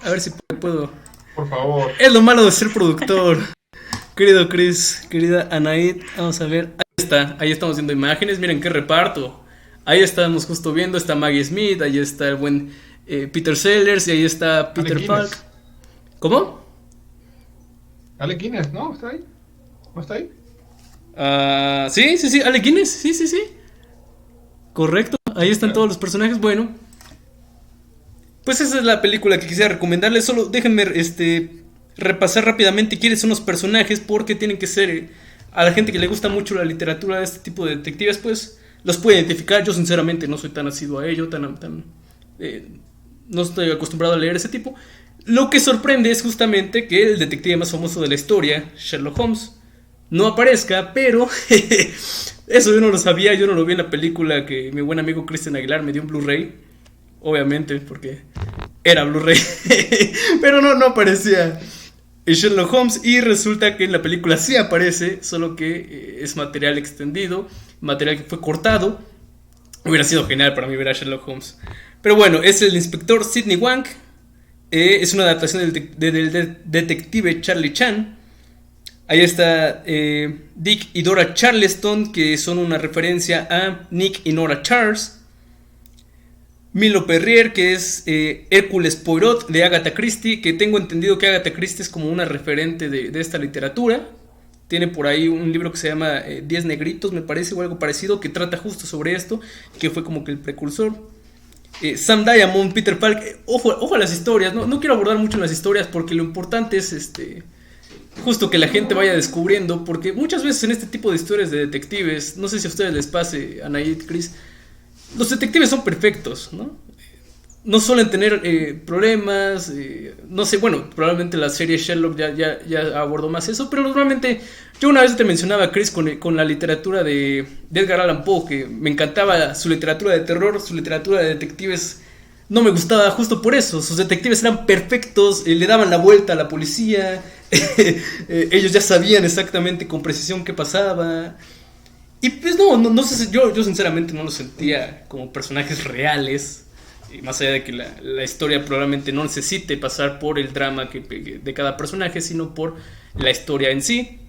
A ver si puedo. Por favor. Es lo malo de ser productor. Querido Chris, querida Anaid, vamos a ver. Ahí estamos viendo imágenes, miren qué reparto. Ahí estamos justo viendo, está Maggie Smith, ahí está el buen Peter Sellers y ahí está Peter Falk. ¿Cómo? Alec Guinness, ¿no? ¿Está ahí? ¿No está ahí? Sí, Alec Guinness, sí. Correcto, ahí están todos los personajes. Bueno, pues esa es la película que quisiera recomendarles. Solo déjenme repasar rápidamente quiénes son los personajes, porque tienen que ser a la gente que le gusta mucho la literatura de este tipo de detectives, pues los puede identificar. Yo sinceramente no soy tan asiduo a ello, no estoy acostumbrado a leer ese tipo. Lo que sorprende es justamente que el detective más famoso de la historia, Sherlock Holmes, no aparezca, pero eso yo no lo sabía, yo no lo vi en la película que mi buen amigo Cristian Aguilar me dio en Blu-ray, obviamente, porque era Blu-ray, pero no aparecía Sherlock Holmes, y resulta que en la película sí aparece, solo que es material extendido, material que fue cortado. Hubiera sido genial para mí ver a Sherlock Holmes, pero bueno, es el inspector Sidney Wang, es una adaptación del detective Charlie Chan. Ahí está Dick y Dora Charleston, que son una referencia a Nick y Nora Charles. Milo Perrier, que es Hércules Poirot de Agatha Christie, que tengo entendido que Agatha Christie es como una referente de esta literatura. Tiene por ahí un libro que se llama 10 negritos, me parece, o algo parecido, que trata justo sobre esto, que fue como que el precursor. Sam Diamond, Peter Falk, ojo a las historias, no quiero abordar mucho en las historias porque lo importante es justo que la gente vaya descubriendo, porque muchas veces en este tipo de historias de detectives, no sé si a ustedes les pase, Anaid, Chris, los detectives son perfectos, ¿no? No suelen tener problemas, no sé, bueno, probablemente la serie Sherlock ya abordó más eso, pero normalmente, yo una vez te mencionaba, Chris, con la literatura de Edgar Allan Poe, que me encantaba su literatura de terror, su literatura de detectives no me gustaba justo por eso. Sus detectives eran perfectos, le daban la vuelta a la policía, ellos ya sabían exactamente con precisión qué pasaba. Y pues no sé, yo sinceramente no los sentía como personajes reales. Y más allá de que la historia probablemente no necesite pasar por el drama de cada personaje, sino por la historia en sí.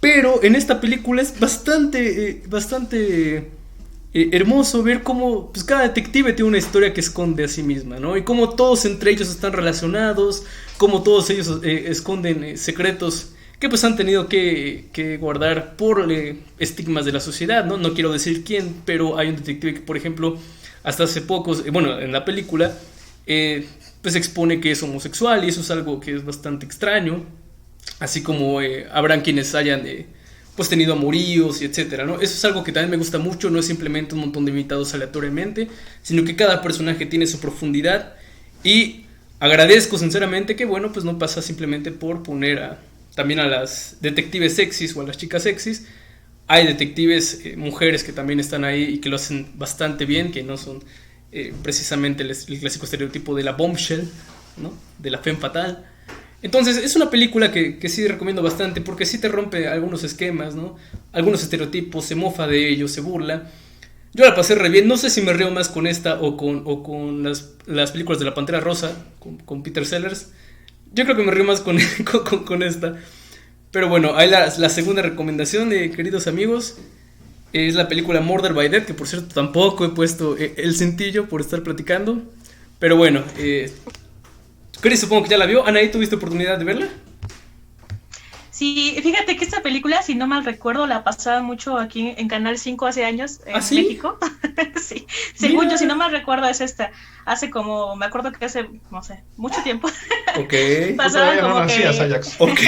Pero en esta película es bastante hermoso ver cómo pues, cada detective tiene una historia que esconde a sí misma, ¿no? Y cómo todos entre ellos están relacionados, cómo todos ellos esconden secretos que pues han tenido que guardar por estigmas de la sociedad, ¿no? No quiero decir quién, pero hay un detective que, por ejemplo, hasta hace poco, bueno, en la película, pues expone que es homosexual y eso es algo que es bastante extraño, así como habrán quienes hayan pues tenido amoríos y etcétera, ¿no? Eso es algo que también me gusta mucho, no es simplemente un montón de invitados aleatoriamente, sino que cada personaje tiene su profundidad y agradezco sinceramente que, bueno, pues no pasa simplemente por poner también a las detectives sexys o a las chicas sexys. Hay detectives mujeres que también están ahí y que lo hacen bastante bien, que no son precisamente el clásico estereotipo de la bombshell, ¿no? De la femme fatal. Entonces es una película que sí recomiendo bastante porque sí te rompe algunos esquemas, ¿no? Algunos estereotipos, se mofa de ellos, se burla. Yo la pasé re bien, no sé si me río más con esta o con las películas de la Pantera Rosa, con Peter Sellers. Yo creo que me río más con esta. Pero bueno, ahí la segunda recomendación, queridos amigos, es la película Murder by Death, que por cierto tampoco he puesto el cintillo por estar platicando. Pero bueno, Chris supongo que ya la vio. Anaí, ¿tuviste oportunidad de verla? Sí, fíjate que esta película, si no mal recuerdo, la pasaban mucho aquí en Canal 5 hace años en ¿sí? México. Sí, según yo, si no mal recuerdo, es esta. Hace como, me acuerdo que hace, no sé, mucho tiempo. Ok. Pasaban no como nacías, que... Ajax. Ok.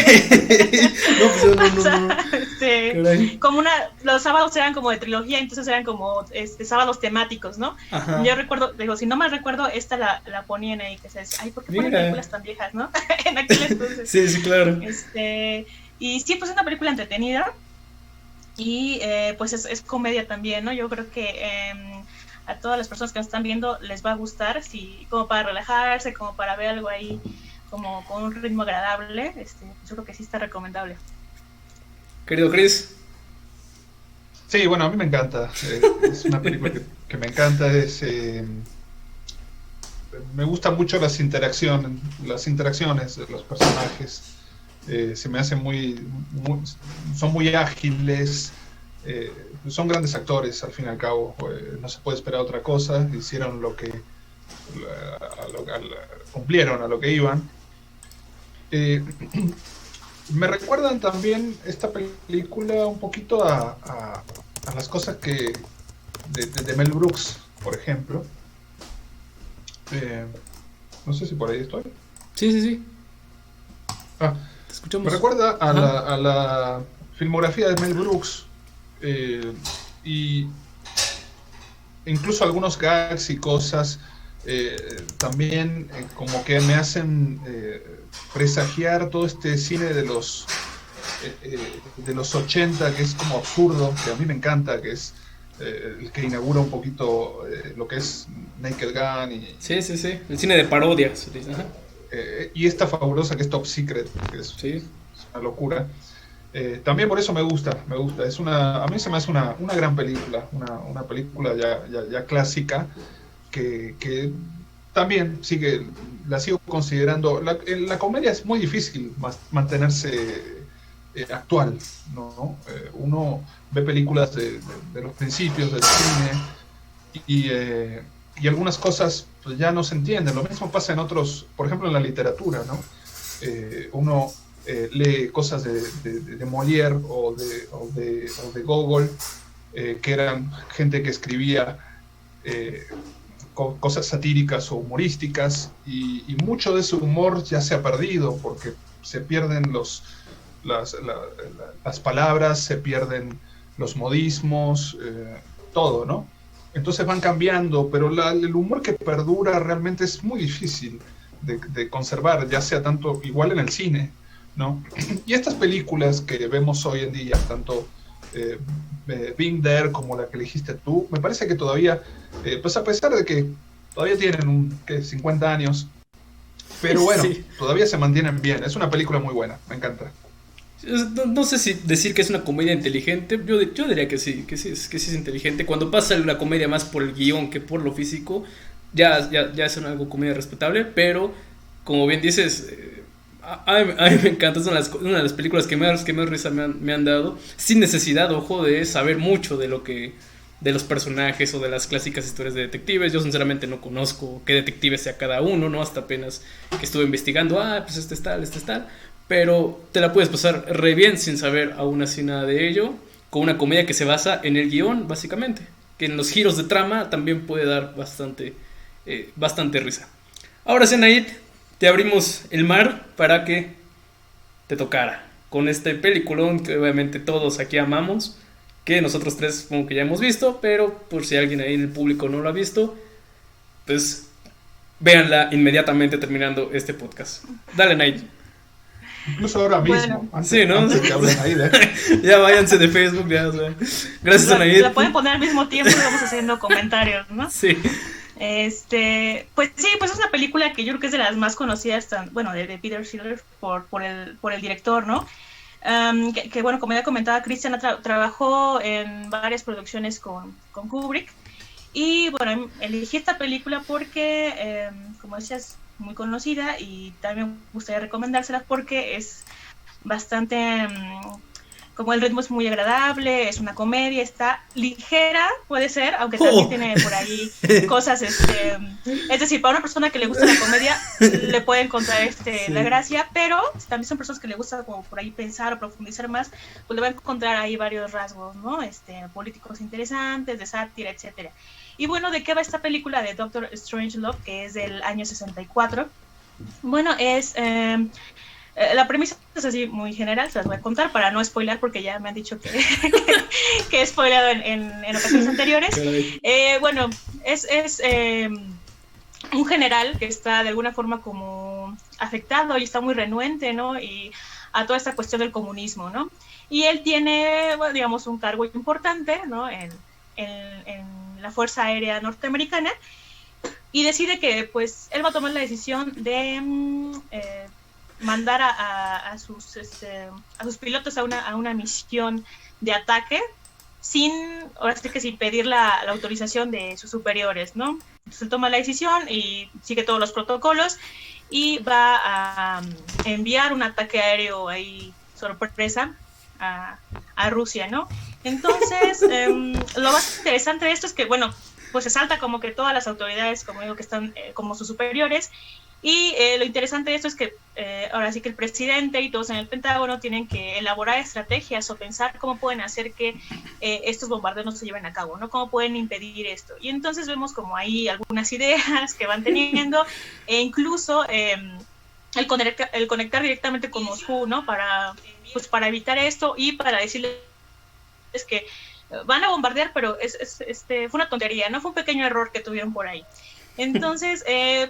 No, pues no. Sí. Como los sábados eran como de trilogía, entonces eran como sábados temáticos, ¿no? Ajá. Yo recuerdo, digo, si no mal recuerdo, esta la ponían ahí, que se ay, ¿por qué ponen películas tan viejas, no? En aquel entonces. Sí, claro. Y sí, pues es una película entretenida y pues es comedia también, ¿no? Yo creo que a todas las personas que nos están viendo les va a gustar, como para relajarse, como para ver algo ahí como con un ritmo agradable, yo creo que sí está recomendable. Querido Chris. Sí, bueno, a mí me encanta, es una película que me encanta, me gustan mucho las interacciones de los personajes. Se me hacen son muy ágiles, son grandes actores al fin y al cabo, no se puede esperar otra cosa, hicieron cumplieron a lo que iban. Me recuerdan también esta película un poquito a las cosas de Mel Brooks, por ejemplo. No sé si por ahí estoy. Sí. Me recuerda a la filmografía de Mel Brooks y incluso algunos gags y cosas también como que me hacen presagiar todo este cine de los 80 que es como absurdo, que a mí me encanta, que es el que inaugura un poquito lo que es Naked Gun y... Sí, el cine de parodias. Ajá. Y esta fabulosa que es Top Secret, que es una locura. También por eso me gusta. A mí se me hace una gran película, una película ya clásica que también la sigo considerando. La comedia es muy difícil mantenerse actual, ¿no? Uno ve películas de los principios del cine y algunas cosas pues, ya no se entienden. Lo mismo pasa en otros, por ejemplo en la literatura, ¿no? Uno lee cosas de Molière o de Gogol, que eran gente que escribía cosas satíricas o humorísticas, y mucho de ese humor ya se ha perdido porque se pierden las palabras, se pierden los modismos, todo, ¿no? Entonces van cambiando, pero el humor que perdura realmente es muy difícil de conservar, ya sea tanto igual en el cine, ¿no? Y estas películas que vemos hoy en día, tanto Being There como la que elegiste tú, me parece que todavía, pues a pesar de que todavía tienen 50 años, pero bueno, todavía se mantienen bien. Es una película muy buena, me encanta. No sé si decir que es una comedia inteligente. Yo diría que sí es inteligente. Cuando pasa la comedia más por el guión que por lo físico, ya es algo comedia respetable. Pero, como bien dices, a mí me encanta. Es una de las películas que más risa me han dado. Sin necesidad, ojo, de saber mucho de lo que de los personajes o de las clásicas historias de detectives. Yo sinceramente no conozco qué detective sea cada uno, ¿no? Hasta apenas que estuve investigando, pues este es tal, pero te la puedes pasar re bien sin saber aún así nada de ello, con una comedia que se basa en el guión, básicamente, que en los giros de trama también puede dar bastante risa. Ahora, Zenaid, te abrimos el mar para que te tocara con este peliculón que obviamente todos aquí amamos, que nosotros tres como que ya hemos visto, pero por si alguien ahí en el público no lo ha visto, pues véanla inmediatamente terminando este podcast. Dale, Naid. Incluso ahora mismo, Bueno. Sí, ¿no? antes que hable Naid, Ya váyanse de Facebook, ya, o sea. Gracias a Naid. La pueden poner al mismo tiempo y vamos haciendo comentarios, ¿no? Sí. Pues sí, pues es una película que yo creo que es de las más conocidas, de Peter Sellers por el director, ¿no? Que bueno, como ya comentaba, Christian trabajó en varias producciones con Kubrick. Y bueno, elegí esta película porque, como decías, muy conocida, y también me gustaría recomendársela porque es bastante, como el ritmo es muy agradable, es una comedia, está ligera, puede ser, aunque también tiene por ahí cosas, es decir, para una persona que le gusta la comedia, le puede encontrar sí, la gracia, pero también son personas que le gusta como por ahí pensar o profundizar más, pues le va a encontrar ahí varios rasgos, ¿no? Políticos interesantes, de sátira, etcétera. Y bueno, ¿de qué va esta película de Doctor Strangelove, que es del año 64? Bueno, la premisa es así muy general, se las voy a contar para no spoiler porque ya me han dicho que he spoilado en ocasiones anteriores. Bueno, es un general que está de alguna forma como afectado y está muy renuente, ¿no? Y a toda esta cuestión del comunismo, ¿no? Y él tiene, bueno, digamos, un cargo importante, ¿no? En la Fuerza Aérea Norteamericana, y decide que pues él va a tomar la decisión de mandar a sus pilotos a una misión de ataque ahora sí que sin pedir la autorización de sus superiores, ¿no? Entonces él toma la decisión y sigue todos los protocolos y va a enviar un ataque aéreo ahí sorpresa a Rusia, ¿no? Entonces, lo más interesante de esto es que, bueno, pues se salta como que todas las autoridades, como digo, que están como sus superiores, y lo interesante de esto es que ahora sí que el presidente y todos en el Pentágono tienen que elaborar estrategias o pensar cómo pueden hacer que estos bombardeos no se lleven a cabo, ¿no? Cómo pueden impedir esto. Y entonces vemos como ahí algunas ideas que van teniendo, e incluso el conectar directamente con Moscú, ¿no? Para evitar esto y para decirles que van a bombardear, pero fue una tontería, ¿no? Fue un pequeño error que tuvieron por ahí. Entonces,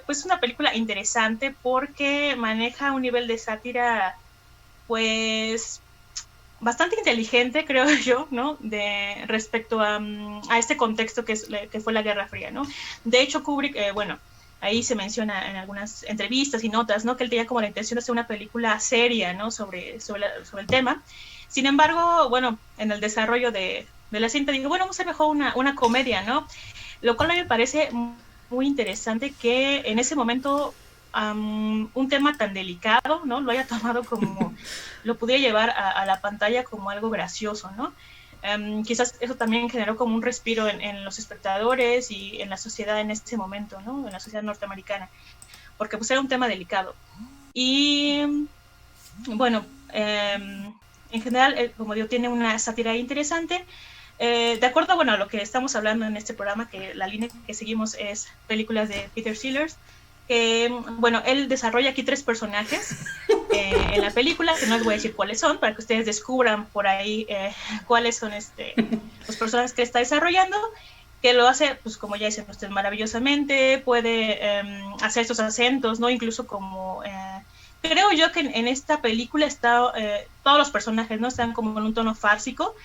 pues es una película interesante porque maneja un nivel de sátira, pues, bastante inteligente, creo yo, ¿no? Respecto a este contexto que fue la Guerra Fría, ¿no? De hecho, Kubrick, bueno, ahí se menciona en algunas entrevistas y notas, ¿no? Que él tenía como la intención de hacer una película seria, ¿no? Sobre el tema. Sin embargo, bueno, en el desarrollo de la cinta, digo, bueno, vamos a hacer mejor una comedia, ¿no? Lo cual a mí me parece muy interesante que en ese momento un tema tan delicado, ¿no? Lo haya tomado como, lo pudiera llevar a la pantalla como algo gracioso, ¿no? Quizás eso también generó como un respiro en los espectadores y en la sociedad en ese momento, ¿no? En la sociedad norteamericana, porque pues era un tema delicado. Y bueno, en general, como digo, tiene una sátira interesante. De acuerdo, bueno, a lo que estamos hablando en este programa, que la línea que seguimos es películas de Peter Sellers, que, bueno, él desarrolla aquí 3 personajes en la película, que no les voy a decir cuáles son, para que ustedes descubran por ahí cuáles son los personajes que está desarrollando, que lo hace, pues como ya dicen ustedes, maravillosamente, puede hacer estos acentos, ¿no? Incluso como... creo yo que en esta película todos los personajes, ¿no? Están como en un tono fársico.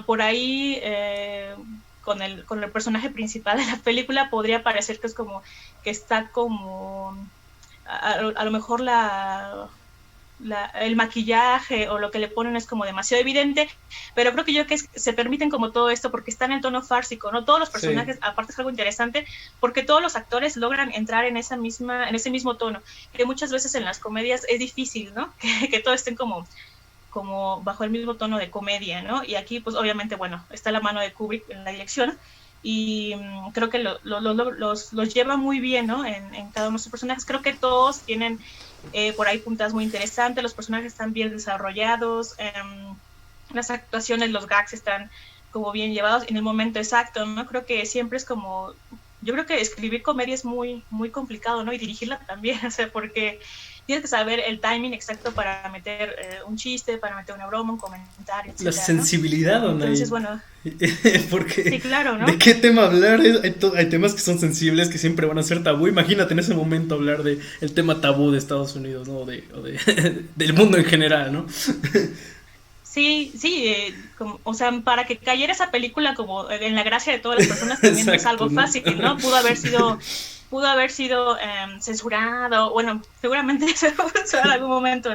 Por ahí, con el personaje principal de la película, podría parecer que es como que está como a lo mejor el maquillaje o lo que le ponen es como demasiado evidente, pero creo que yo que se permiten como todo esto porque está en el tono fársico, ¿no? Todos los personajes, sí. Aparte es algo interesante porque todos los actores logran entrar en ese mismo tono, que muchas veces en las comedias es difícil, ¿no? Que todos estén como como bajo el mismo tono de comedia, ¿no? Y aquí, pues obviamente, bueno, está la mano de Kubrick en la dirección y creo que los lleva muy bien, ¿no? En cada uno de sus personajes. Creo que todos tienen por ahí puntas muy interesantes, los personajes están bien desarrollados, las actuaciones, los gags están como bien llevados en el momento exacto, ¿no? Creo que siempre es como... Yo creo que escribir comedia es muy, muy complicado, ¿no? Y dirigirla también, o sea, porque tienes que saber el timing exacto para meter un chiste, para meter una broma, un comentario, etc. La sensibilidad, ¿no? Entonces, bueno... Porque sí, claro, ¿no? ¿de qué tema hablar? Hay temas que son sensibles, que siempre van a ser tabú. Imagínate en ese momento hablar de el tema tabú de Estados Unidos, ¿no? Del mundo en general, ¿no? Sí, o sea, para que cayera esa película como en la gracia de todas las personas también no es algo fácil, ¿no? Pudo haber sido censurado, bueno, seguramente se va a censurar en algún momento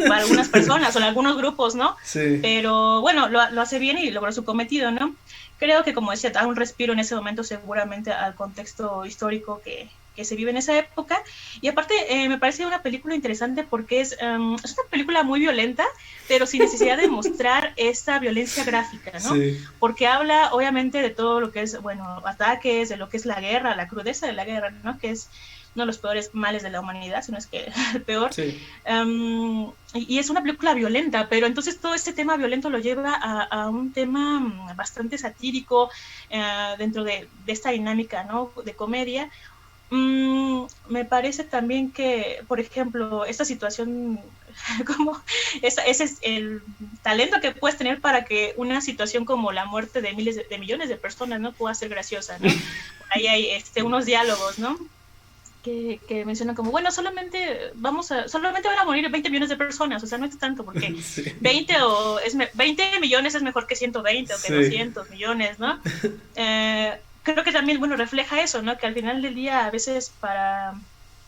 para algunas personas o en algunos grupos, ¿no? Sí. Pero bueno, lo hace bien y logró su cometido, ¿no? Creo que, como decía, da un respiro en ese momento seguramente al contexto histórico que se vive en esa época. Y aparte, me parece una película interesante porque es una película muy violenta, pero sin necesidad de mostrar esta violencia gráfica, ¿no? Sí. Porque habla, obviamente, de todo lo que es, bueno, ataques, de lo que es la guerra, la crudeza de la guerra, ¿no? Que es uno de los peores males de la humanidad, si no es que el peor. Sí. Y es una película violenta, pero entonces todo este tema violento lo lleva a un tema bastante satírico dentro de esta dinámica, ¿no? De comedia. Me parece también que, por ejemplo, esta situación, como ese es el talento que puedes tener para que una situación como la muerte de miles de millones de personas, ¿no? Pueda ser graciosa, ¿no? Ahí hay unos diálogos, ¿no? Que mencionan como, bueno, solamente van a morir 20 millones de personas, o sea, no es tanto, porque Sí. 20 millones es mejor que 120 o que 200 millones, ¿no? Creo que también, bueno, refleja eso, ¿no? Que al final del día, a veces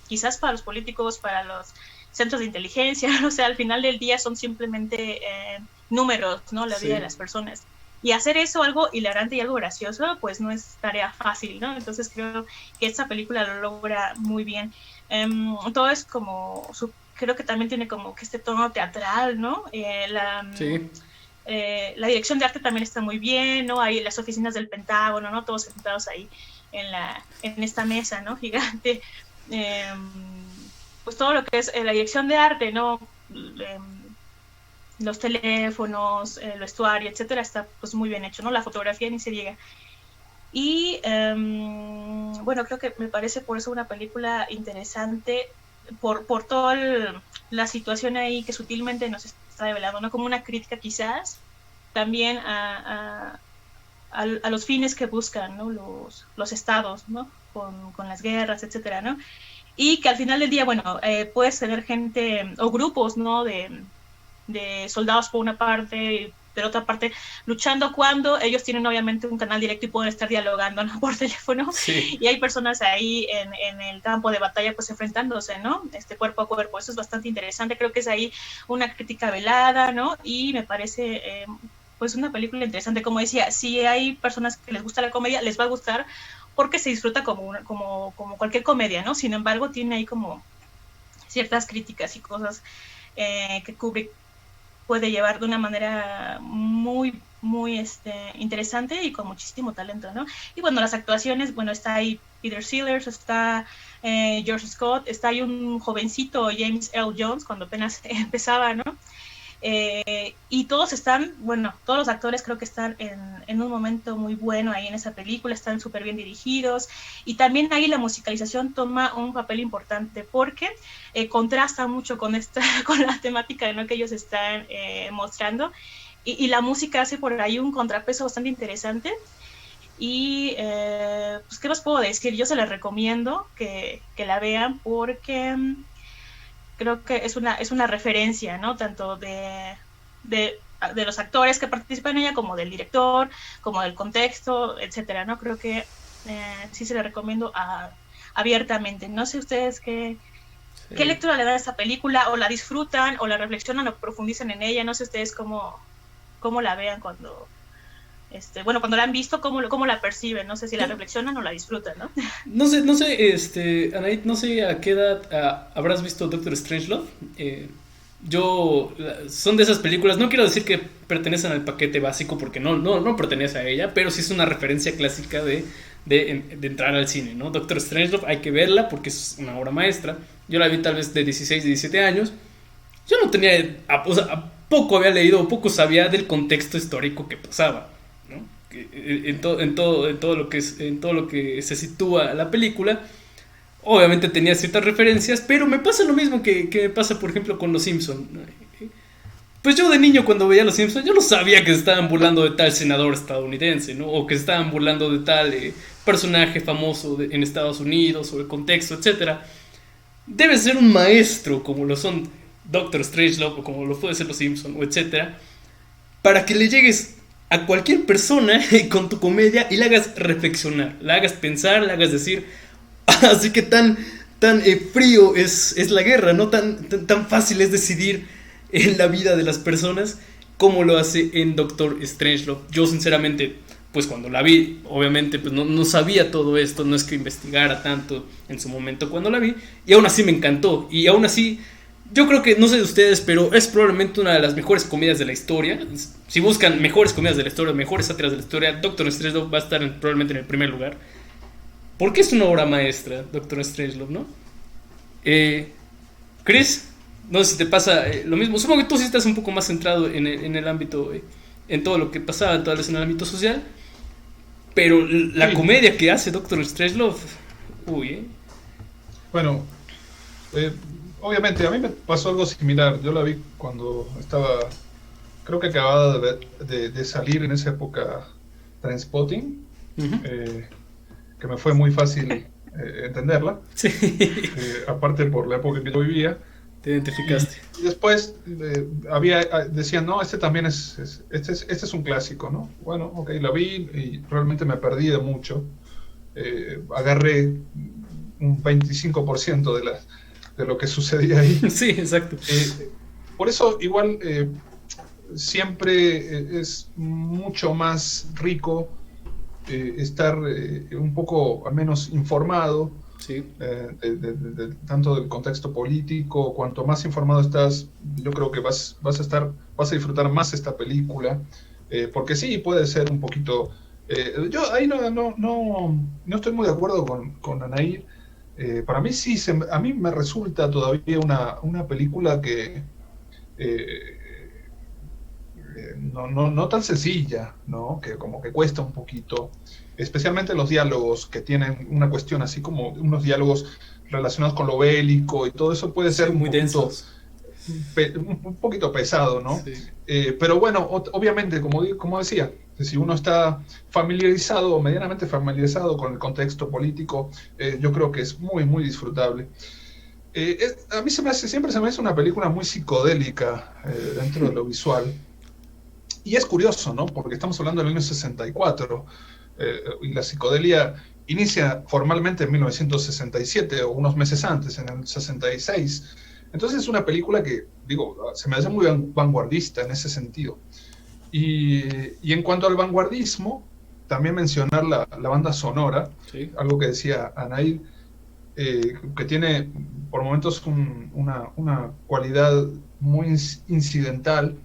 quizás para los políticos, para los centros de inteligencia, o sea, al final del día son simplemente números, ¿no? La vida de las personas. Y hacer eso algo hilarante y algo gracioso, pues no es tarea fácil, ¿no? Entonces creo que esta película lo logra muy bien. Todo es como, creo que también tiene como que este tono teatral, ¿no? Sí. La dirección de arte también está muy bien, ¿no? Hay las oficinas del Pentágono, ¿no? Todos sentados ahí en esta mesa, ¿no? Gigante. Pues todo lo que es la dirección de arte, ¿no? Los teléfonos, el vestuario, etcétera, está pues muy bien hecho, ¿no? La fotografía ni se diga. Y bueno, creo que me parece por eso una película interesante por toda la situación ahí que sutilmente nos está revelando, ¿no? Como una crítica quizás también a los fines que buscan, ¿no? Los estados, ¿no? Con las guerras, etcétera, ¿no? Y que al final del día, bueno, puedes tener gente o grupos, ¿no? De soldados por una parte y de otra parte luchando cuando ellos tienen obviamente un canal directo y pueden estar dialogando, ¿no? Por teléfono. Sí. Y hay personas ahí en el campo de batalla pues enfrentándose, ¿no? Cuerpo a cuerpo. Eso es bastante interesante. Creo que es ahí una crítica velada, ¿no? Y me parece pues una película interesante. Como decía, si hay personas que les gusta la comedia, les va a gustar porque se disfruta como cualquier comedia, ¿no? Sin embargo, tiene ahí como ciertas críticas y cosas que Kubrick puede llevar de una manera muy, muy interesante y con muchísimo talento, ¿no? Y bueno, las actuaciones, bueno, está ahí Peter Sellers, está George Scott, está ahí un jovencito James Earl Jones cuando apenas empezaba, ¿no? Y todos están, bueno, todos los actores creo que están en un momento muy bueno ahí en esa película, están súper bien dirigidos y también ahí la musicalización toma un papel importante porque contrasta mucho con la temática, ¿no? Que ellos están mostrando y la música hace por ahí un contrapeso bastante interesante y pues qué más puedo decir, yo se les recomiendo que la vean porque creo que es una referencia, ¿no? Tanto de los actores que participan en ella, como del director, como del contexto, etcétera, ¿no? Creo que sí se le recomiendo abiertamente. No sé ustedes qué lectura le dan a esta película, o la disfrutan, o la reflexionan, o profundizan en ella. No sé ustedes cómo la vean cuando la han visto, cómo la perciben. No sé si la reflexionan o la disfrutan, ¿no? No sé, Anaid, no sé a qué edad habrás visto Doctor Strangelove. Son de esas películas, no quiero decir que pertenecen al paquete básico porque no pertenece a ella, pero sí es una referencia clásica de entrar al cine, ¿no? Doctor Strangelove hay que verla porque es una obra maestra. Yo la vi tal vez de 16, 17 años. Yo no tenía, o sea, poco había leído, poco sabía del contexto histórico que pasaba, ¿no? En todo lo que se sitúa la película. Obviamente tenía ciertas referencias, pero me pasa lo mismo que me pasa, por ejemplo, con Los Simpson. Pues yo de niño cuando veía Los Simpsons, yo no sabía que se estaban burlando de tal senador estadounidense, ¿no? O que se estaban burlando de tal personaje famoso en Estados Unidos, o el contexto, etcétera. Debes ser un maestro, como lo son Doctor Strangelove, o como lo puede ser Los Simpsons, o etcétera, para que le llegues a cualquier persona con tu comedia y la hagas reflexionar, la hagas pensar, la hagas decir... Así que tan frío es la guerra, ¿no? Tan fácil es decidir en la vida de las personas como lo hace en Doctor Strangelove. Yo sinceramente, pues cuando la vi, obviamente pues no sabía todo esto, no es que investigara tanto en su momento cuando la vi, y aún así me encantó, y aún así yo creo que, no sé de ustedes, pero es probablemente una de las mejores comedias de la historia. Si buscan mejores comedias de la historia, mejores sátiras de la historia, Doctor Strangelove va a estar probablemente en el primer lugar. Porque es una obra maestra, Doctor Strangelove, ¿no? Chris, no sé si te pasa lo mismo. Supongo que tú sí estás un poco más centrado en el ámbito, en todo lo que pasaba, tal vez en el ámbito social. Pero la comedia que hace Doctor Strangelove, Bueno, obviamente a mí me pasó algo similar. Yo la vi cuando estaba, creo que acababa de salir en esa época Trainspotting. Uh-huh. Que me fue muy fácil entenderla. Sí. Aparte por la época en que yo vivía. Te identificaste. Y después decían, no, este también este es un clásico, ¿no? Bueno, ok, la vi y realmente me perdí de mucho. Agarré un 25% de lo que sucedía ahí. Sí, exacto. Por eso igual siempre es mucho más rico estar un poco al menos informado, sí. Tanto del contexto político. Cuanto más informado estás, yo creo que vas a disfrutar más esta película, porque sí, puede ser un poquito... yo ahí no estoy muy de acuerdo con Anair. Para mí sí, a mí me resulta todavía una película que... no tan sencilla, ¿no? Que como que cuesta un poquito, especialmente los diálogos que tienen una cuestión así como unos diálogos relacionados con lo bélico y todo eso puede ser muy densos, un poquito pesado, ¿no? Sí. Pero bueno, obviamente, como decía, si uno está familiarizado o medianamente familiarizado con el contexto político, yo creo que es muy, muy disfrutable. A mí siempre se me hace una película muy psicodélica dentro de lo visual. Y es curioso, ¿no? Porque estamos hablando del año 64 y la psicodelia inicia formalmente en 1967 o unos meses antes, en el 66. Entonces es una película que, se me hace muy vanguardista en ese sentido. Y en cuanto al vanguardismo, también mencionar la banda sonora, sí. Algo que decía Anaid, que tiene por momentos una cualidad muy incidental,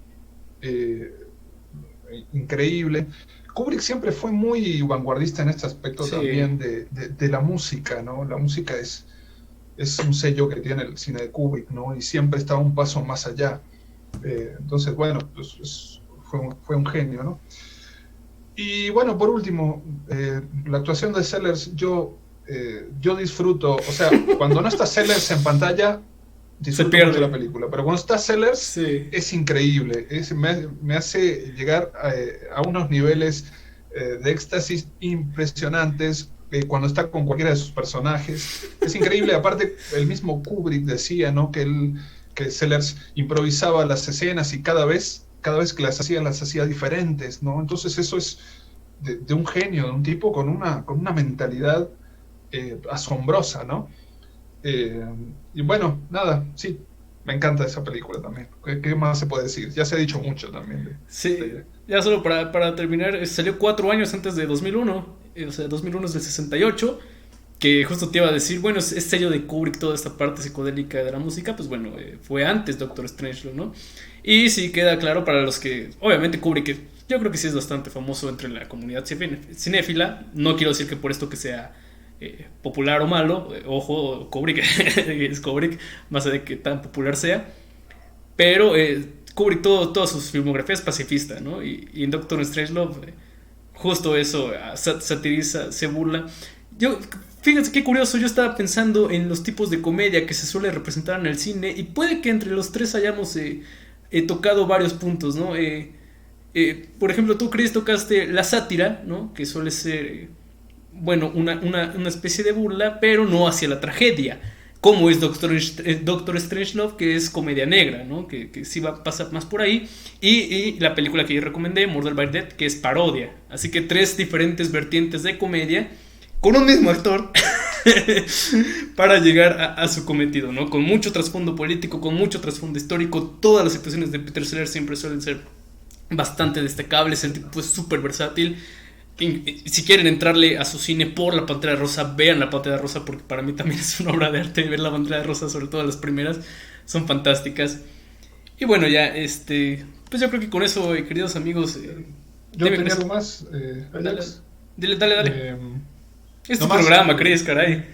increíble. Kubrick siempre fue muy vanguardista en este aspecto, sí. También de la música, ¿no? La música es un sello que tiene el cine de Kubrick, ¿no? Y siempre está un paso más allá. Entonces, bueno, pues fue un genio, ¿no? Y bueno, por último, la actuación de Sellers, yo disfruto, o sea, cuando no está Sellers en pantalla, disfruto mucho la película, pero cuando está Sellers, sí. Es increíble, me hace llegar a unos niveles de éxtasis impresionantes cuando está con cualquiera de sus personajes. Es increíble. Aparte, el mismo Kubrick decía, ¿no? que Sellers improvisaba las escenas y cada vez que las hacía diferentes, ¿no? Entonces eso es de un genio, de un tipo con una mentalidad asombrosa, ¿no? Y bueno, nada, sí, me encanta esa película también. ¿Qué más se puede decir? Ya se ha dicho mucho también. Sí, ya solo para terminar, salió 4 años antes de 2001, o sea, 2001 es del 68, que justo te iba a decir, bueno, es sello de Kubrick toda esta parte psicodélica de la música, pues bueno, fue antes Doctor Strangelove, ¿no? Y sí queda claro para los que, obviamente Kubrick, yo creo que sí es bastante famoso entre la comunidad cinéfila, no quiero decir que por esto que sea popular o malo, ojo, Kubrick es Kubrick, más allá de que tan popular sea, pero Kubrick toda su filmografía es pacifista, ¿no? Y en Doctor Strangelove justo eso, satiriza, se burla. Yo, fíjense qué curioso, yo estaba pensando en los tipos de comedia que se suele representar en el cine y puede que entre los tres hayamos tocado varios puntos, ¿no? Por ejemplo, tú, Chris, tocaste la sátira, ¿no? Que suele ser, bueno, una especie de burla, pero no hacia la tragedia, como es Doctor Strangelove, que es comedia negra, ¿no? Que sí pasa más por ahí. Y la película que yo recomendé, Murder by Death, que es parodia. Así que tres diferentes vertientes de comedia con un mismo actor para llegar a su cometido, ¿no? Con mucho trasfondo político, con mucho trasfondo histórico. Todas las actuaciones de Peter Sellers siempre suelen ser bastante destacables. El tipo es súper versátil. Si quieren entrarle a su cine por La Pantera Rosa, vean La Pantera Rosa, porque para mí también es una obra de arte. Ver La Pantera Rosa, sobre todo las primeras, son fantásticas. Y bueno, ya, pues yo creo que con eso, queridos amigos, yo tenía algo más, Alex. Dale. Es tu programa, Chris, caray.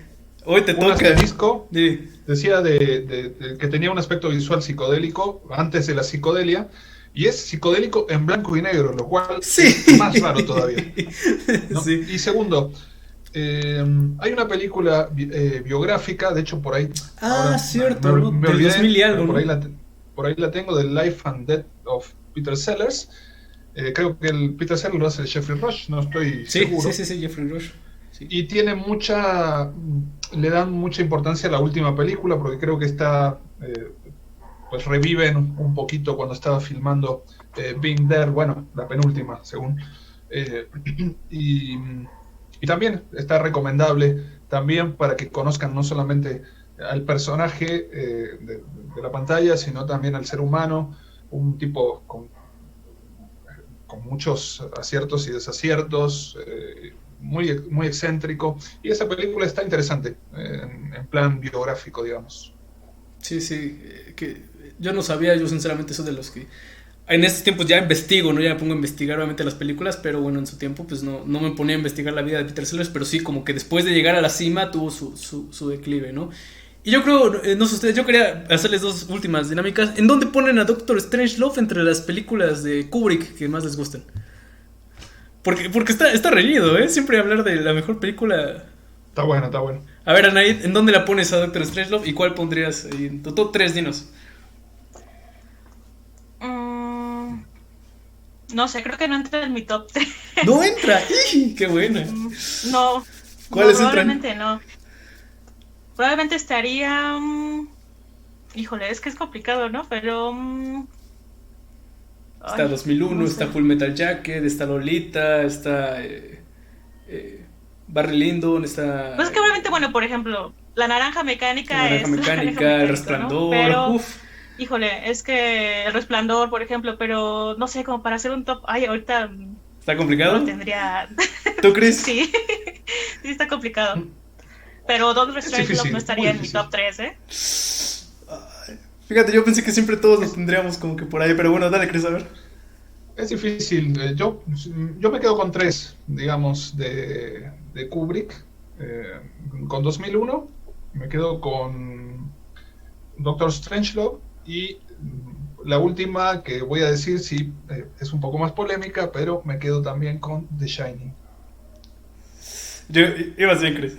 Hoy te toca. El disco decía que tenía un aspecto visual psicodélico antes de la psicodelia, y es psicodélico en blanco y negro, lo cual es más raro todavía, ¿no? Sí. Y segundo, hay una película biográfica, de hecho por ahí... cierto, me olvidé, 2000 y algo, por ahí la tengo, The Life and Death of Peter Sellers. Creo que el Peter Sellers lo hace Jeffrey Rush, no estoy seguro. Sí, Jeffrey Rush. Sí. Y le dan mucha importancia a la última película, porque creo que está, pues reviven un poquito cuando estaba filmando Being There, bueno, la penúltima, según. Y también está recomendable, también para que conozcan no solamente al personaje de la pantalla, sino también al ser humano, un tipo con muchos aciertos y desaciertos, muy, muy excéntrico, y esa película está interesante en plan biográfico, digamos. Sí, que yo no sabía, yo sinceramente soy de los que en estos tiempos ya investigo, ¿no? Ya me pongo a investigar obviamente las películas, pero bueno, en su tiempo pues no me ponía a investigar la vida de Peter Sellers, pero sí, como que después de llegar a la cima tuvo su declive, ¿no? Y yo creo, no sé ustedes, yo quería hacerles dos últimas dinámicas. ¿En dónde ponen a Doctor Strangelove entre las películas de Kubrick que más les gustan? Porque está reñido, ¿eh? Siempre hablar de la mejor película. Está bueno. A ver, Anaid, ¿en dónde la pones a Doctor Strangelove y cuál pondrías ahí en tu top 3? Dinos. No sé, creo que no entra en mi top 3. ¿No entra? ¡Qué buena! No. ¿Cuáles probablemente entran? No. Probablemente estaría... híjole, es que es complicado, ¿no? Pero... está 2001, no sé. Está Full Metal Jacket, está Lolita, está Barry Lyndon, está... Pues es que obviamente, bueno, por ejemplo, La Naranja Mecánica El Resplandor, ¿no? Pero, híjole, es que El Resplandor, por ejemplo, pero no sé, como para hacer un top... Ay, ahorita... ¿Está complicado? No tendría... ¿Tú crees? Sí, sí está complicado. Pero Doctor Strangelove no estaría en mi top 3, ¿eh? Fíjate, yo pensé que siempre todos lo tendríamos como que por ahí, pero bueno, dale, ¿quieres saber? Es difícil. Yo me quedo con 3, digamos, de Kubrick. Con 2001, me quedo con Doctor Strangelove, y la última que voy a decir, sí, es un poco más polémica, pero me quedo también con The Shining. Yo iba así, Chris.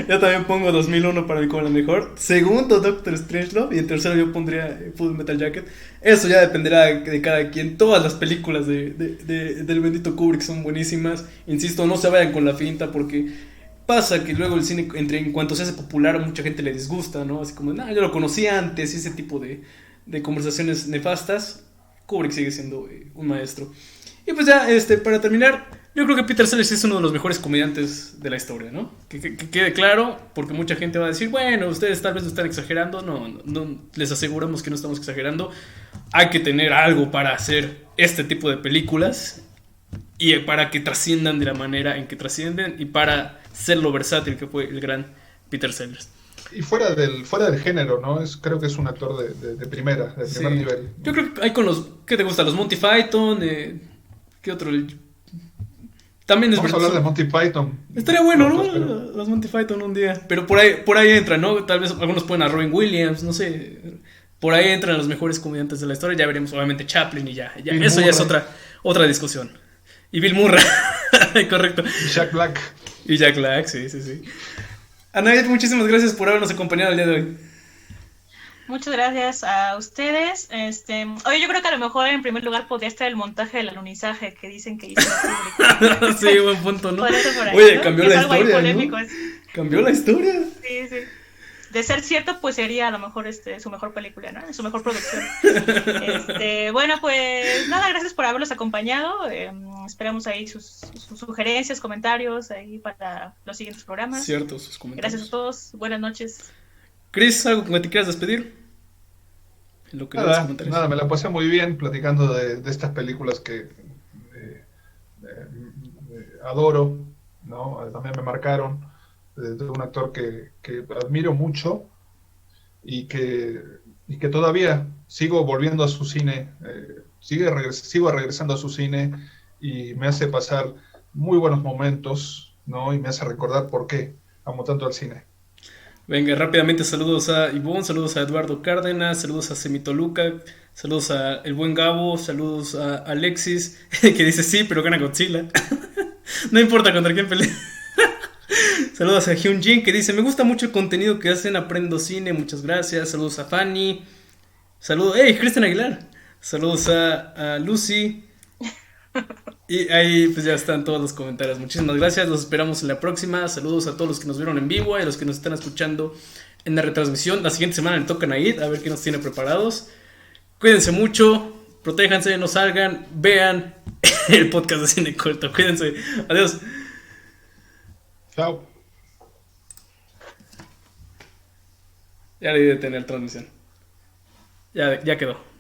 Yo también pongo 2001 para mí como la mejor. Segundo, Doctor Strangelove. Y en tercero yo pondría Full Metal Jacket. Eso ya dependerá de cada quien. Todas las películas del bendito Kubrick son buenísimas. Insisto, no se vayan con la finta, porque pasa que luego el cine, en cuanto se hace popular, a mucha gente le disgusta, ¿no? Así como, yo lo conocía antes, y ese tipo de conversaciones nefastas. Kubrick sigue siendo un maestro. Y pues ya, para terminar, yo creo que Peter Sellers es uno de los mejores comediantes de la historia, ¿no? Que quede claro, porque mucha gente va a decir, bueno, ustedes tal vez lo están exagerando. No, les aseguramos que no estamos exagerando. Hay que tener algo para hacer este tipo de películas y para que trasciendan de la manera en que trascienden, y para ser lo versátil que fue el gran Peter Sellers. Y fuera del género, ¿no? Creo que es un actor de primera, de Sí. primer nivel. Yo creo que hay con los... ¿Qué te gusta? Los Monty Python, ¿qué otro? También es Vamos a hablar de Monty Python. Estaría bueno, ¿no? Pero Los Monty Python un día. Pero por ahí entran, ¿no? Tal vez algunos ponen a Robin Williams, no sé. Por ahí entran los mejores comediantes de la historia. Ya veremos, obviamente, Chaplin y ya. Bill Eso Murray. ya es otra discusión. Y Bill Murray, correcto. y Jack Black. Y Jack Black, sí, sí, sí. Anayet, muchísimas gracias por habernos acompañado el día de hoy. Muchas gracias a ustedes. Oye, yo creo que a lo mejor en primer lugar podría estar el montaje del alunizaje que dicen que hizo Kubrick. Sí, buen punto, ¿no? Podría ser por ahí, Oye, ¿no? cambió Que es la algo ahí historia, polémico, ¿no? Cambió la historia. Sí, sí. De ser cierto, pues sería a lo mejor su mejor película, ¿no? Su mejor producción. Bueno, pues nada, gracias por haberlos acompañado. Esperamos ahí sus sugerencias, comentarios ahí para los siguientes programas. Cierto, sus comentarios. Gracias a todos. Buenas noches. Chris, ¿algo con que te quieras despedir? En lo que lees comentarios. Nada, me la pasé muy bien platicando de estas películas que adoro, ¿no? También me marcaron, de un actor que admiro mucho y que todavía sigo volviendo a su cine, sigo regresando a su cine y me hace pasar muy buenos momentos, ¿no? Y me hace recordar por qué amo tanto al cine. Venga, rápidamente saludos a Ivonne, saludos a Eduardo Cárdenas, saludos a Semitoluca, saludos a el buen Gabo, saludos a Alexis, que dice sí, pero gana Godzilla. No importa contra quién pelee. Saludos a Hyun Jin, que dice, me gusta mucho el contenido que hacen, aprendo cine, muchas gracias. Saludos a Fanny. Saludos, hey, Cristian Aguilar. Saludos a Lucy. Y ahí pues ya están todos los comentarios. Muchísimas gracias, los esperamos en la próxima. Saludos a todos los que nos vieron en vivo y a los que nos están escuchando en la retransmisión. La siguiente semana le tocan a Id, a ver qué nos tiene preparados. Cuídense mucho, protéjanse, no salgan, vean el podcast de Cine Corto. Cuídense, adiós. Chao. Ya le di de tener transmisión. Ya quedó.